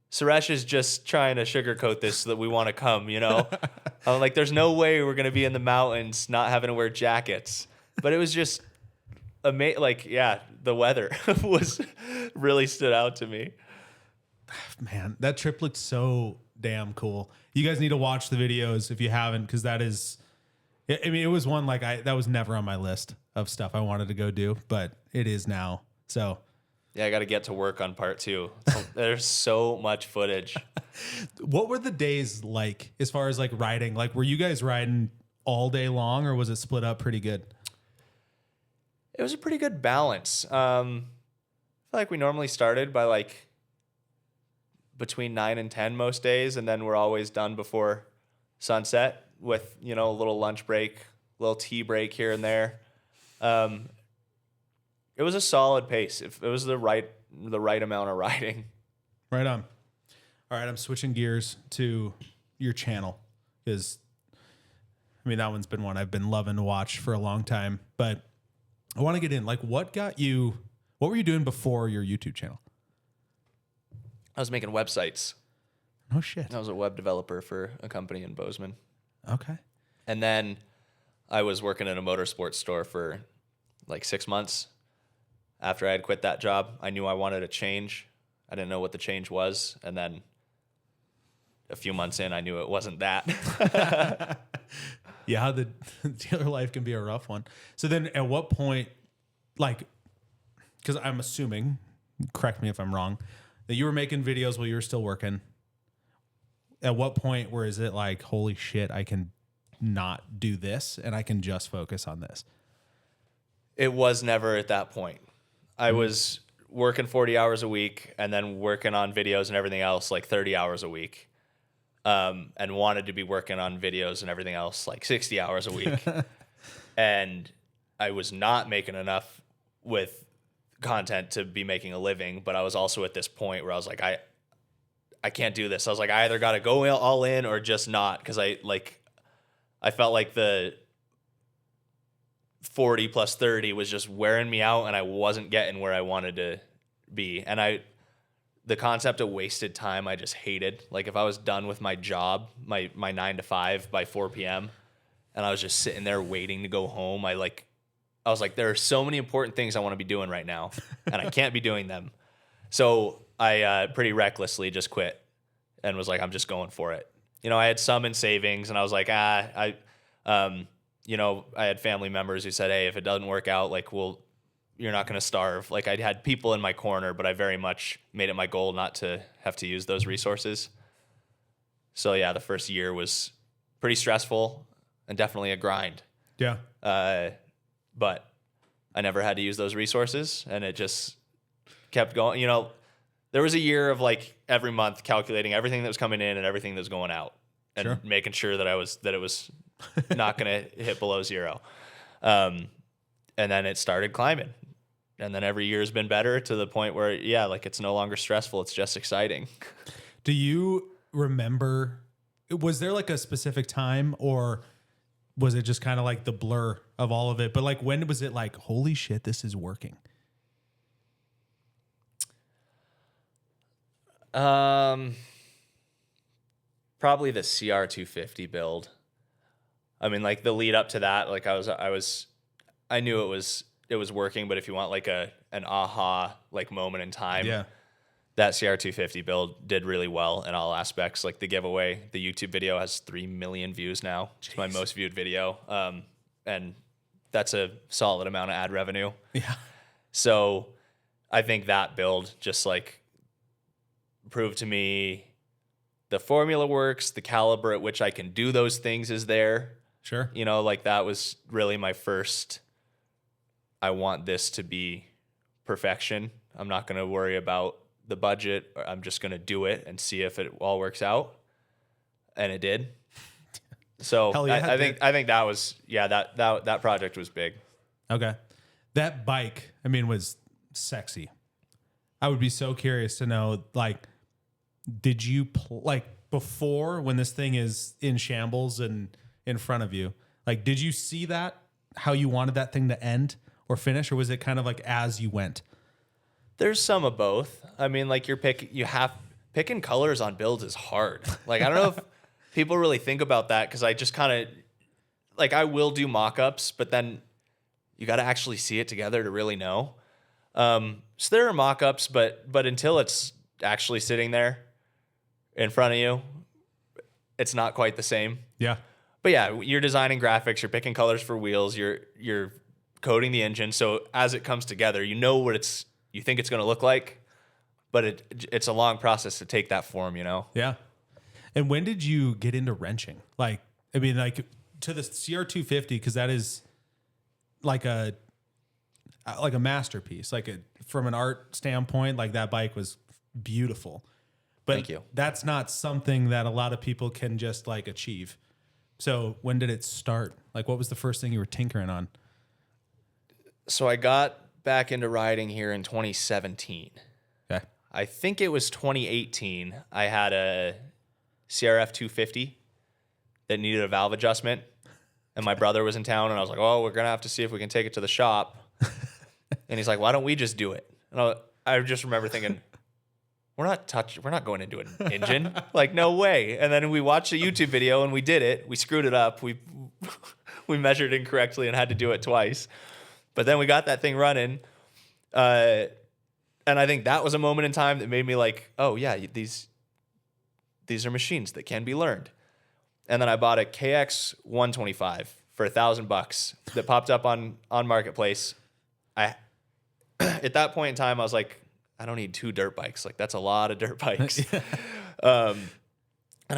Suresh is just trying to sugarcoat this so that we want to come, you know? I'm like, there's no way we're going to be in the mountains not having to wear jackets. But it was just amazing. Like, yeah, the weather was really stood out to me. Man, that trip looked so damn cool. You guys need to watch the videos if you haven't, because that is, I mean, it was one like that was never on my list of stuff I wanted to go do, but it is now. So yeah, I got to get to work on part 2. There's so much footage. What were the days like as far as like riding? Like, were you guys riding all day long, or was it split up pretty good? It was a pretty good balance. I feel like we normally started by like between 9 and 10 most days, and then we're always done before sunset with, you know, a little lunch break, a little tea break here and there. It was a solid pace. If it was the right amount of riding. Right on. All right, I'm switching gears to your channel because, I mean, that one's been one I've been loving to watch for a long time. But I want to get in. Like, what were you doing before your YouTube channel? I was making websites. No shit. I was a web developer for a company in Bozeman. Okay. And then I was working in a motorsports store for like 6 months. After I had quit that job, I knew I wanted a change. I didn't know what the change was. And then a few months in, I knew it wasn't that. Yeah, the dealer life can be a rough one. So then at what point, like, because I'm assuming, correct me if I'm wrong, that you were making videos while you were still working. At what point where is it like, holy shit, I can not do this and I can just focus on this? It was never at that point. I was working 40 hours a week and then working on videos and everything else like 30 hours a week. And wanted to be working on videos and everything else like 60 hours a week. And I was not making enough with content to be making a living, but I was also at this point where I was like, I can't do this. I was like, I either got to go all in or just not. Cause I felt like the 40 plus 30 was just wearing me out and I wasn't getting where I wanted to be. And the concept of wasted time, I just hated. Like if I was done with my job, my 9 to 5 by 4 p.m. and I was just sitting there waiting to go home, I was like, there are so many important things I want to be doing right now and I can't be doing them. So I pretty recklessly just quit and was like, I'm just going for it. You know, I had some in savings and I was like, you know, I had family members who said, hey, if it doesn't work out, like, you're not going to starve. Like I had people in my corner, but I very much made it my goal not to have to use those resources. So yeah, the first year was pretty stressful and definitely a grind. Yeah. But I never had to use those resources and it just kept going. You know, there was a year of like every month calculating everything that was coming in and everything that was going out and making sure that it was not going to hit below zero. And then it started climbing. And then every year has been better to the point where, yeah, like it's no longer stressful. It's just exciting. Do you remember, was there like a specific time or was it just kind of like the blur of all of it? But like, when was it like, holy shit, this is working? Probably the CR250 build. I mean, like the lead up to that, like I knew it was working, but if you want like an aha like moment in time, yeah, that CR250 build did really well in all aspects. Like the giveaway, the YouTube video has 3 million views now. Jeez. It's my most viewed video. And that's a solid amount of ad revenue. Yeah. So I think that build just like proved to me the formula works, the caliber at which I can do those things is there. Sure. You know, like that was really my first, I want this to be perfection. I'm not going to worry about the budget. I'm just going to do it and see if it all works out. And it did. So yeah, I think that was, yeah, that project was big. Okay. That bike, I mean, was sexy. I would be so curious to know, like, did you like before when this thing is in shambles and in front of you, like, did you see that, how you wanted that thing to end or finish? Or was it kind of like as you went? There's some of both. I mean, like picking colors on builds is hard. Like, I don't know if people really think about that. Cause I just kind of like, I will do mock-ups, but then you got to actually see it together to really know. So there are mock-ups, but until it's actually sitting there in front of you, it's not quite the same. Yeah. But yeah, you're designing graphics, you're picking colors for wheels, you're coding the engine. So as it comes together, you know what you think it's going to look like, but it's a long process to take that form, you know? Yeah. And when did you get into wrenching? Like, I mean, like to the CR250, because that is like a masterpiece, from an art standpoint, like that bike was beautiful. But thank you. That's not something that a lot of people can just like achieve. So when did it start? Like, what was the first thing you were tinkering on? So I got back into riding here in 2017. Okay. I think it was 2018. I had a CRF 250 that needed a valve adjustment, and my brother was in town, and I was like, "Oh, we're gonna have to see if we can take it to the shop." And he's like, "Why don't we just do it?" And I just remember thinking, We're not going into an engine. Like, no way. And then we watched a YouTube video and we did it. We screwed it up. We measured incorrectly and had to do it twice. But then we got that thing running. And I think that was a moment in time that made me like, oh yeah, these are machines that can be learned. And then I bought a KX 125 for $1,000 that popped up on Marketplace. At that point in time, I was like, I don't need 2 dirt bikes. Like, that's a lot of dirt bikes. And I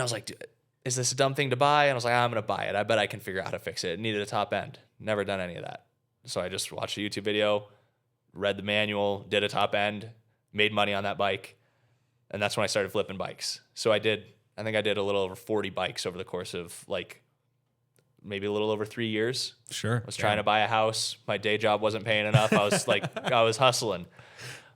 was like, dude, is this a dumb thing to buy? And I was like, I'm going to buy it. I bet I can figure out how to fix it. It needed a top end. Never done any of that. So I just watched a YouTube video, read the manual, did a top end, made money on that bike. And that's when I started flipping bikes. So I think I did a little over 40 bikes over the course of like maybe a little over 3 years. Sure. I was trying to buy a house. My day job wasn't paying enough. I was hustling.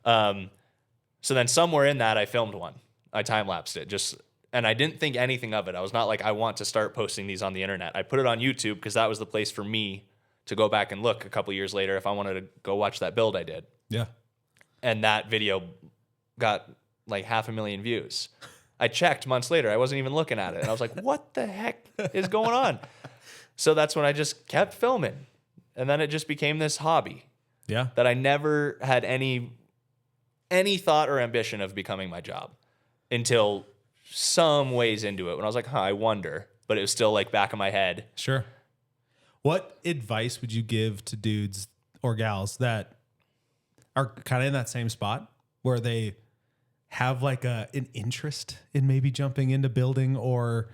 So then somewhere in that, I filmed one. I time-lapsed it and I didn't think anything of it. I was not like, I want to start posting these on the internet. I put it on YouTube because that was the place for me to go back and look a couple years later if I wanted to go watch that build I did. Yeah. And that video got like 500,000 views. I checked months later. I wasn't even looking at it. And I was like, what the heck is going on? So that's when I just kept filming. And then it just became this hobby. Yeah. That I never had any thought or ambition of becoming my job until some ways into it when I was like, I wonder, but it was still like back of my head. Sure. What advice would you give to dudes or gals that are kind of in that same spot where they have like an interest in maybe jumping into building or,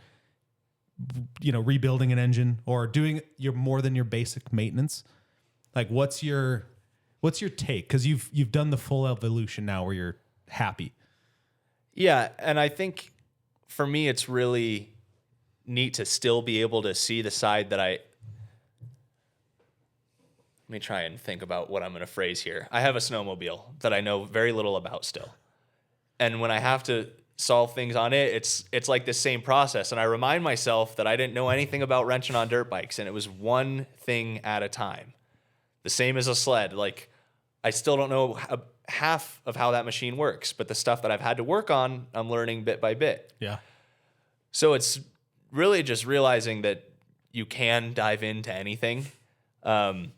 rebuilding an engine or doing more than your basic maintenance? Like, what's your take? Because you've done the full evolution now where you're happy. Yeah. And I think for me, it's really neat to still be able to see the side that let me try and think about what I'm going to phrase here. I have a snowmobile that I know very little about still. And when I have to solve things on it, it's like the same process. And I remind myself that I didn't know anything about wrenching on dirt bikes. And it was one thing at a time. The same as a sled. Like, I still don't know half of how that machine works, but the stuff that I've had to work on, I'm learning bit by bit. Yeah. So it's really just realizing that you can dive into anything. And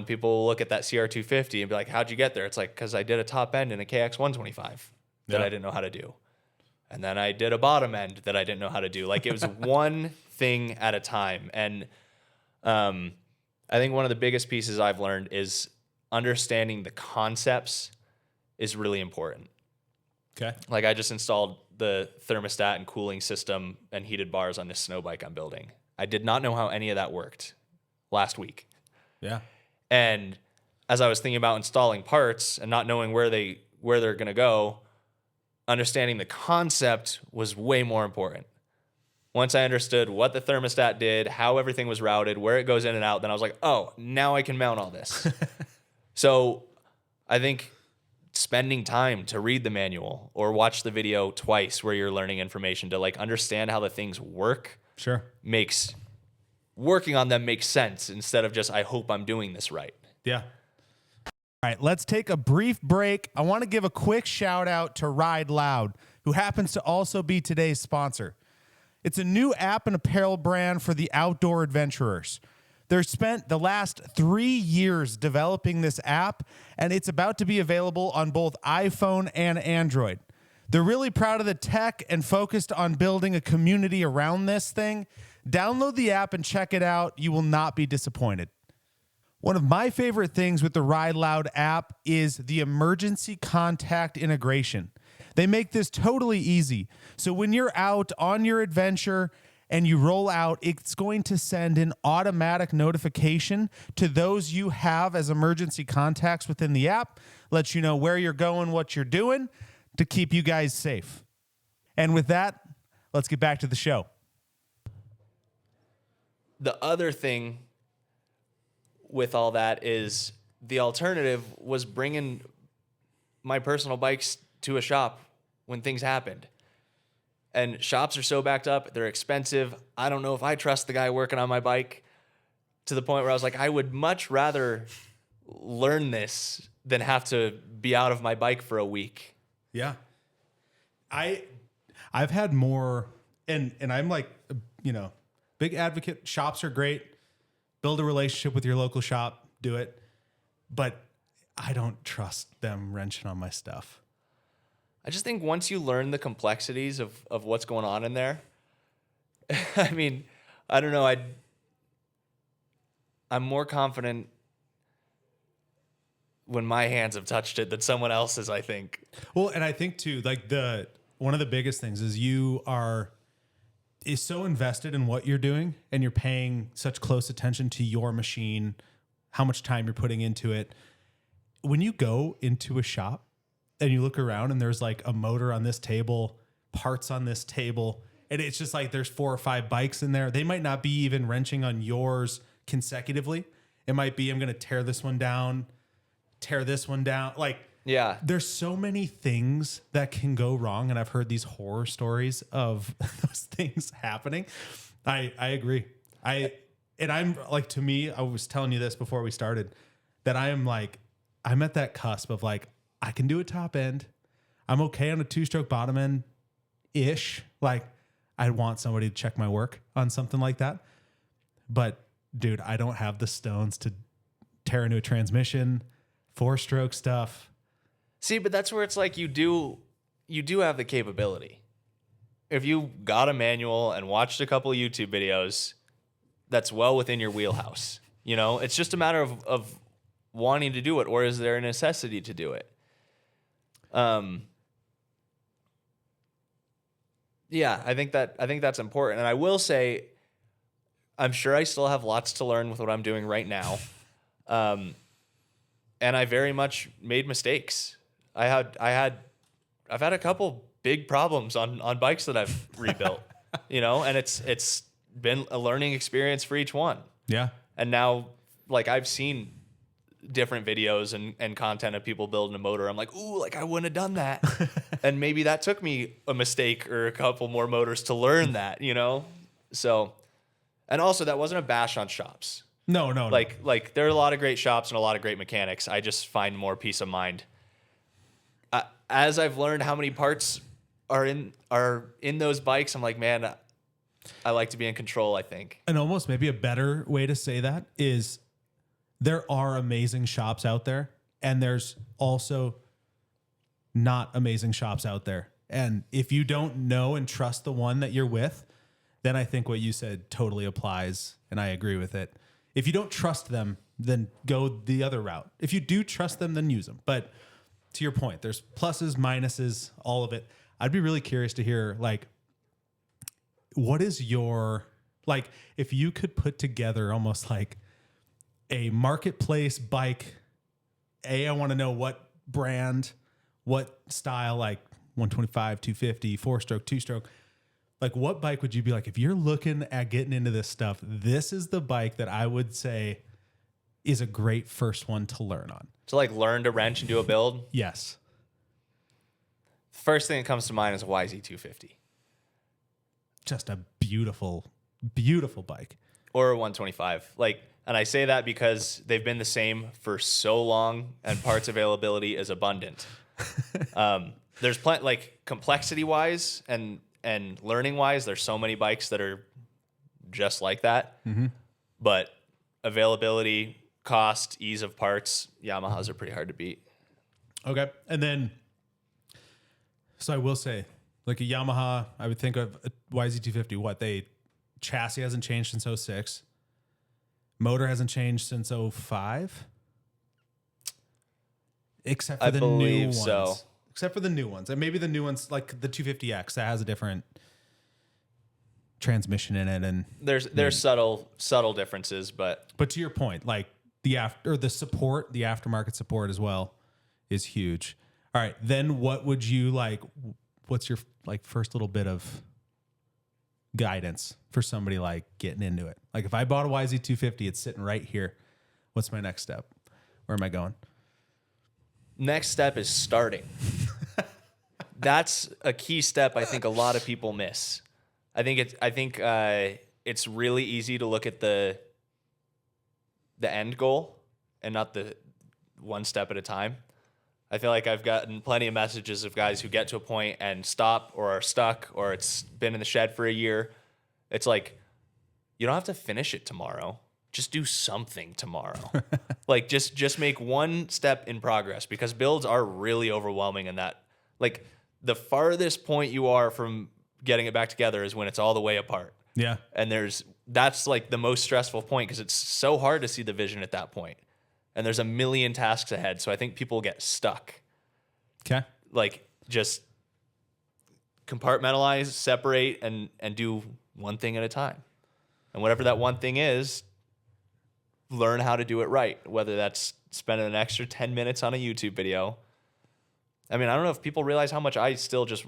people look at that CR250 and be like, how'd you get there? It's like, because I did a top end in a KX 125 that I didn't know how to do. And then I did a bottom end that I didn't know how to do. Like, it was one thing at a time. And I think one of the biggest pieces I've learned is understanding the concepts is really important. Okay. Like, I just installed the thermostat and cooling system and heated bars on this snow bike I'm building. I did not know how any of that worked last week. Yeah. And as I was thinking about installing parts and not knowing where they're going to go, understanding the concept was way more important. Once I understood what the thermostat did, how everything was routed, where it goes in and out, then I was like, oh, now I can mount all this. So I think spending time to read the manual or watch the video twice where you're learning information to like understand how the things work. Sure. Makes working on them make sense instead of just, I hope I'm doing this right. Yeah. All right, let's take a brief break. I want to give a quick shout out to Ride Loud, who happens to also be today's sponsor. It's a new app and apparel brand for the outdoor adventurers. They've spent the last 3 years developing this app, and it's about to be available on both iPhone and Android. They're really proud of the tech and focused on building a community around this thing. Download the app and check it out. You will not be disappointed. One of my favorite things with the Ride Loud app is the emergency contact integration. They make this totally easy. So when you're out on your adventure and you roll out, it's going to send an automatic notification to those you have as emergency contacts within the app, let you know where you're going, what you're doing to keep you guys safe. And with that, let's get back to the show. The other thing with all that is the alternative was bringing my personal bikes to a shop when things happened. And shops are so backed up, they're expensive. I don't know if I trust the guy working on my bike, to the point where I was like, I would much rather learn this than have to be out of my bike for a week. Yeah. I've had more, and I'm like, big advocate. Shops are great. Build a relationship with your local shop. Do it. But I don't trust them wrenching on my stuff. I just think once you learn the complexities of what's going on in there, I mean, I don't know. I'm more confident when my hands have touched it than someone else's, I think. Well, and I think too, like one of the biggest things is you is so invested in what you're doing, and you're paying such close attention to your machine, how much time you're putting into it. When you go into a shop and you look around and there's like a motor on this table, parts on this table, and it's just like there's 4 or 5 bikes in there. They might not be even wrenching on yours consecutively. It might be, I'm going to tear this one down, tear this one down. Like, yeah, there's so many things that can go wrong. And I've heard these horror stories of those things happening. I agree. I'm like, to me, I was telling you this before we started, that I'm at that cusp of like, I can do a top end. I'm okay on a 2-stroke bottom end ish. Like, I want somebody to check my work on something like that. But dude, I don't have the stones to tear into a transmission, 4-stroke stuff. See, but that's where it's like you do have the capability. If you got a manual and watched a couple of YouTube videos, that's well within your wheelhouse. It's just a matter of wanting to do it, or is there a necessity to do it? Yeah, I think that's important. And I will say, I'm sure I still have lots to learn with what I'm doing right now. And I very much made mistakes. I've had a couple big problems on bikes that I've rebuilt, and it's been a learning experience for each one. Yeah. And now, like, I've seen different videos and content of people building a motor. I'm like, ooh, like I wouldn't have done that. And maybe that took me a mistake or a couple more motors to learn that, So, and also that wasn't a bash on shops. No. Like there are a lot of great shops and a lot of great mechanics. I just find more peace of mind. As I've learned how many parts are in those bikes, I'm like, man, I like to be in control, I think. And almost maybe a better way to say that is, there are amazing shops out there, and there's also not amazing shops out there. And if you don't know and trust the one that you're with, then I think what you said totally applies, and I agree with it. If you don't trust them, then go the other route. If you do trust them, then use them. But to your point, there's pluses, minuses, all of it. I'd be really curious to hear, like, what is your, like, if you could put together almost like a marketplace bike, I want to know what brand, what style, like 125, 250, 4-stroke, 2-stroke. Like, what bike would you be like, if you're looking at getting into this stuff, this is the bike that I would say is a great first one to learn on. To like learn to wrench and do a build? Yes. First thing that comes to mind is a YZ250. Just a beautiful, beautiful bike. Or a 125. Like, and I say that because they've been the same for so long and parts availability is abundant. There's plenty, like, complexity wise and learning wise, there's so many bikes that are just like that. Mm-hmm. But availability, cost, ease of parts, Yamahas are pretty hard to beat. Okay. And then, so I will say, like a Yamaha, I would think of a YZ250. Chassis hasn't changed since 06. Motor hasn't changed since 05. Except for the new ones. So. Except for the new ones. And maybe the new ones, like the 250X, that has a different transmission in it. And there's subtle differences, but to your point, like the aftermarket support as well is huge. All right, then what would you like? What's your like first little bit of guidance for somebody like getting into it? Like if I bought a YZ250, it's sitting right here. What's my next step? Where am I going? Next step is starting. That's a key step I think a lot of people miss. I think it's really easy to look at the end goal and not the one step at a time. I feel like I've gotten plenty of messages of guys who get to a point and stop or are stuck or it's been in the shed for a year. It's like, you don't have to finish it tomorrow. Just do something tomorrow. Like just make one step in progress, because builds are really overwhelming in that. Like the farthest point you are from getting it back together is when it's all the way apart. Yeah. And that's like the most stressful point, because it's so hard to see the vision at that point. And there's a million tasks ahead. So I think people get stuck. Okay. Like just compartmentalize, separate, and do one thing at a time. And whatever that one thing is, learn how to do it right. Whether that's spending an extra 10 minutes on a YouTube video. I mean, I don't know if people realize how much I still just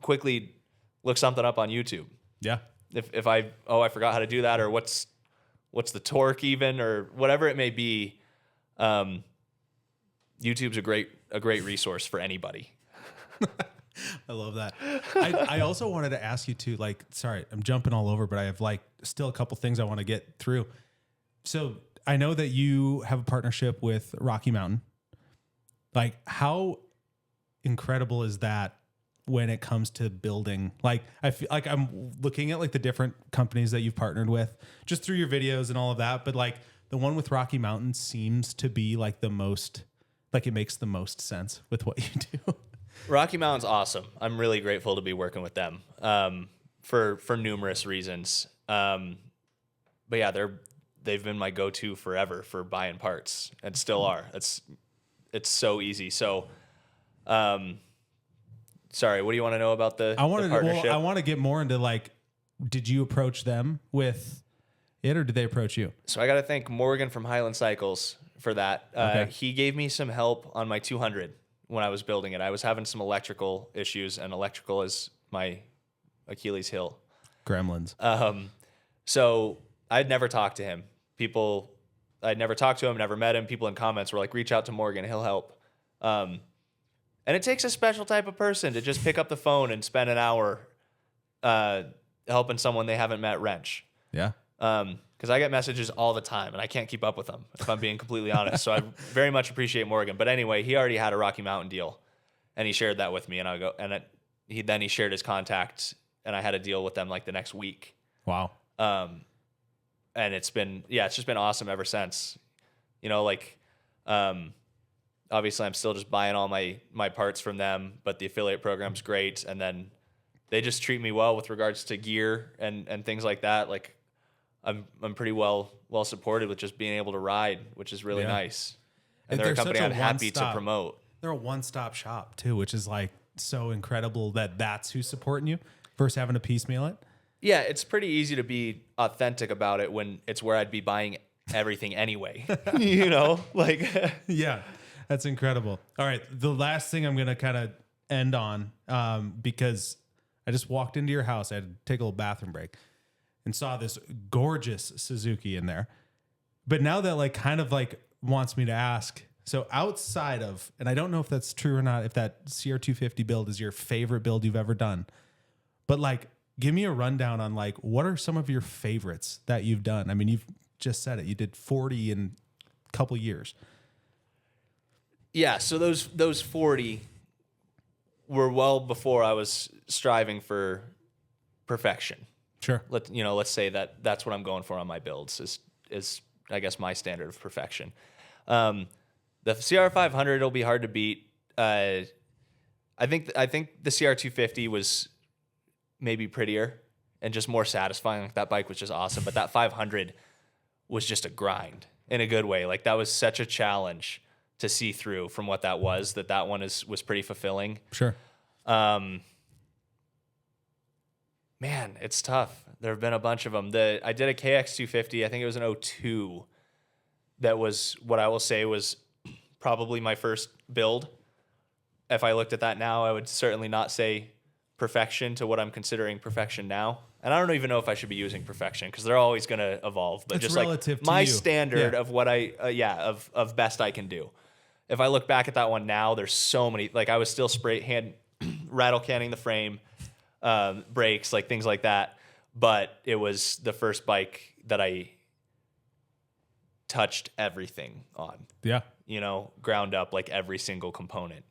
quickly look something up on YouTube. Yeah. If I forgot how to do that, or what's the torque even, or whatever it may be. YouTube's a great resource for anybody. I love that. I also wanted to ask you too, like, sorry, I'm jumping all over, but I have like still a couple things I want to get through. So I know that you have a partnership with Rocky Mountain. Like, how incredible is that when it comes to building? Like, I feel like I'm looking at like the different companies that you've partnered with just through your videos and all of that. But like the one with Rocky Mountain seems to be like the most, like it makes the most sense with what you do. Rocky Mountain's awesome. I'm really grateful to be working with them for numerous reasons. But yeah, they've been my go-to forever for buying parts, and still are. It's so easy. So, sorry, what do you want to know about the partnership? I want to get more into like, did you approach them with it, or did they approach you? So I got to thank Morgan from Highland Cycles for that. Okay. He gave me some help on my 200 when I was building it. I was having some electrical issues, and electrical is my Achilles heel. Gremlins. So I'd never talked to him. I'd never talked to him, never met him. People in comments were like, reach out to Morgan, he'll help. And it takes a special type of person to just pick up the phone and spend an hour helping someone they haven't met wrench. Yeah. Because I get messages all the time, and I can't keep up with them, if I'm being completely honest. So I very much appreciate Morgan. But anyway, he already had a Rocky Mountain deal, and he shared that with me. And he shared his contact, and I had a deal with them like the next week. Wow. And it's just been awesome ever since. You know, like, obviously I'm still just buying all my parts from them, but the affiliate program's great. And then they just treat me well with regards to gear and things like that. Like I'm pretty well supported with just being able to ride, which is really nice. And they're a company I'm happy to promote. They're a one-stop shop too, which is like so incredible that that's who's supporting you versus having to piecemeal it. Yeah, it's pretty easy to be authentic about it when it's where I'd be buying everything anyway. You know, like yeah, that's incredible. All right, the last thing I'm gonna kind of end on, because I just walked into your house. I had to take a little bathroom break and saw this gorgeous Suzuki in there. But now that like kind of like wants me to ask. So outside of, and I don't know if that's true or not, if that CR250 build is your favorite build you've ever done, but like, give me a rundown on like, what are some of your favorites that you've done? I mean, you've just said it. You did 40 in a couple years. Yeah. So those 40 were well before I was striving for perfection. Sure. Let's say that's what I'm going for on my builds is I guess my standard of perfection. The CR500 will be hard to beat. I think the CR250 was maybe prettier and just more satisfying. Like that bike was just awesome, but that 500 was just a grind in a good way. Like that was such a challenge to see through from what that was. That one was pretty fulfilling. Sure. Man, it's tough. There have been a bunch of them. I did a KX250. I think it was an 02. That was what I will say was probably my first build. If I looked at that now, I would certainly not say perfection to what I'm considering perfection now. And I don't even know if I should be using perfection because they're always going to evolve. But It's just relative like to my you. standard Yeah. of what of best I can do. If I look back at that one now, there's so many. Like I was still rattle canning the frame, brakes, like things like that. But it was the first bike that I touched everything on. Yeah. You know, ground up like every single component,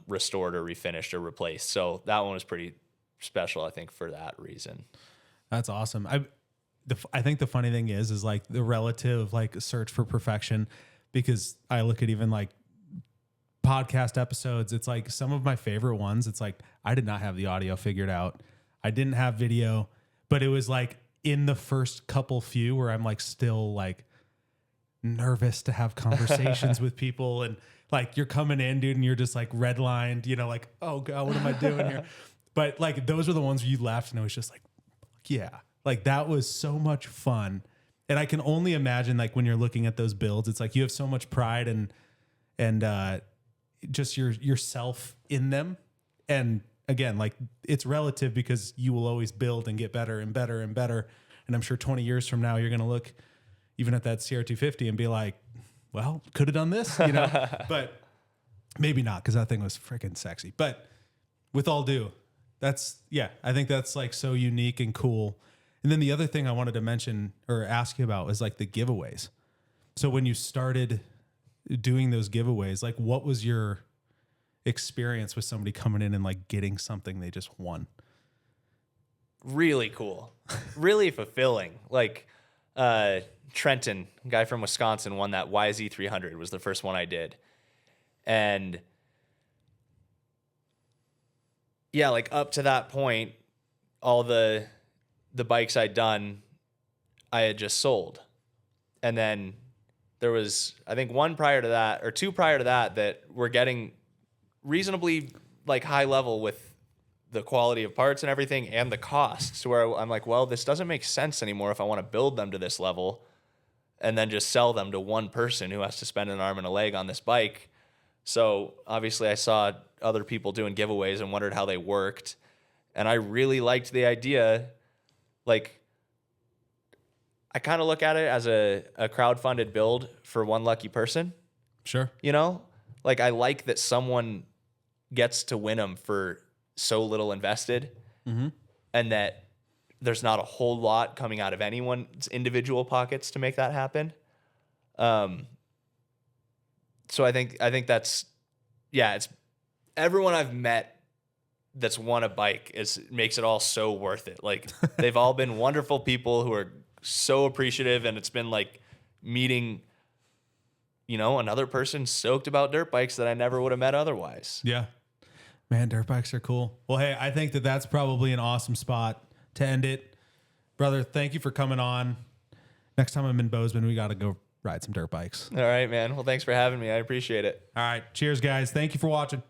restored or refinished or replaced. So that one was pretty special, I think, for that reason. That's awesome. I think the funny thing is like the relative like search for perfection, because I look at even like podcast episodes. It's like some of my favorite ones. It's like, I did not have the audio figured out. I didn't have video, but it was like in the first couple few where I'm like still like nervous to have conversations with people. And like, you're coming in, dude, and you're just like redlined, you know, like, oh God, what am I doing here? But like, those were the ones where you left and it was just like, yeah, like that was so much fun. And I can only imagine like when you're looking at those builds, it's like you have so much pride and just yourself in them. And again, like it's relative because you will always build and get better and better and better. And I'm sure 20 years from now, you're going to look even at that CR250 and be like, well, could have done this, you know, but maybe not, because that thing was freaking sexy. But with all due, I think that's like so unique and cool. And then the other thing I wanted to mention or ask you about is like the giveaways. So when you started doing those giveaways, like what was your experience with somebody coming in and like getting something they just won? Really cool. Really fulfilling. Like Trenton, a guy from Wisconsin, won that YZ300, was the first one I did. And yeah, like up to that point, all the bikes I'd done, I had just sold. And then there was, I think, one prior to that or two prior to that were getting reasonably like high level with the quality of parts and everything and the costs, where I'm like, well, this doesn't make sense anymore if I want to build them to this level and then just sell them to one person who has to spend an arm and a leg on this bike. So obviously I saw other people doing giveaways and wondered how they worked. And I really liked the idea. Like, I kind of look at it as a crowdfunded build for one lucky person. Sure. You know, like I like that someone gets to win them for so little invested, and that there's not a whole lot coming out of anyone's individual pockets to make that happen. So I think that's, yeah, it's everyone I've met that's won a bike makes it all so worth it. Like they've all been wonderful people who are so appreciative, and it's been like meeting, you know, another person stoked about dirt bikes that I never would have met otherwise. Yeah. Man, dirt bikes are cool. Well, hey, I think that's probably an awesome spot to end it. Brother, thank you for coming on. Next time I'm in Bozeman, we got to go ride some dirt bikes. All right, man. Well, thanks for having me. I appreciate it. All right. Cheers, guys. Thank you for watching.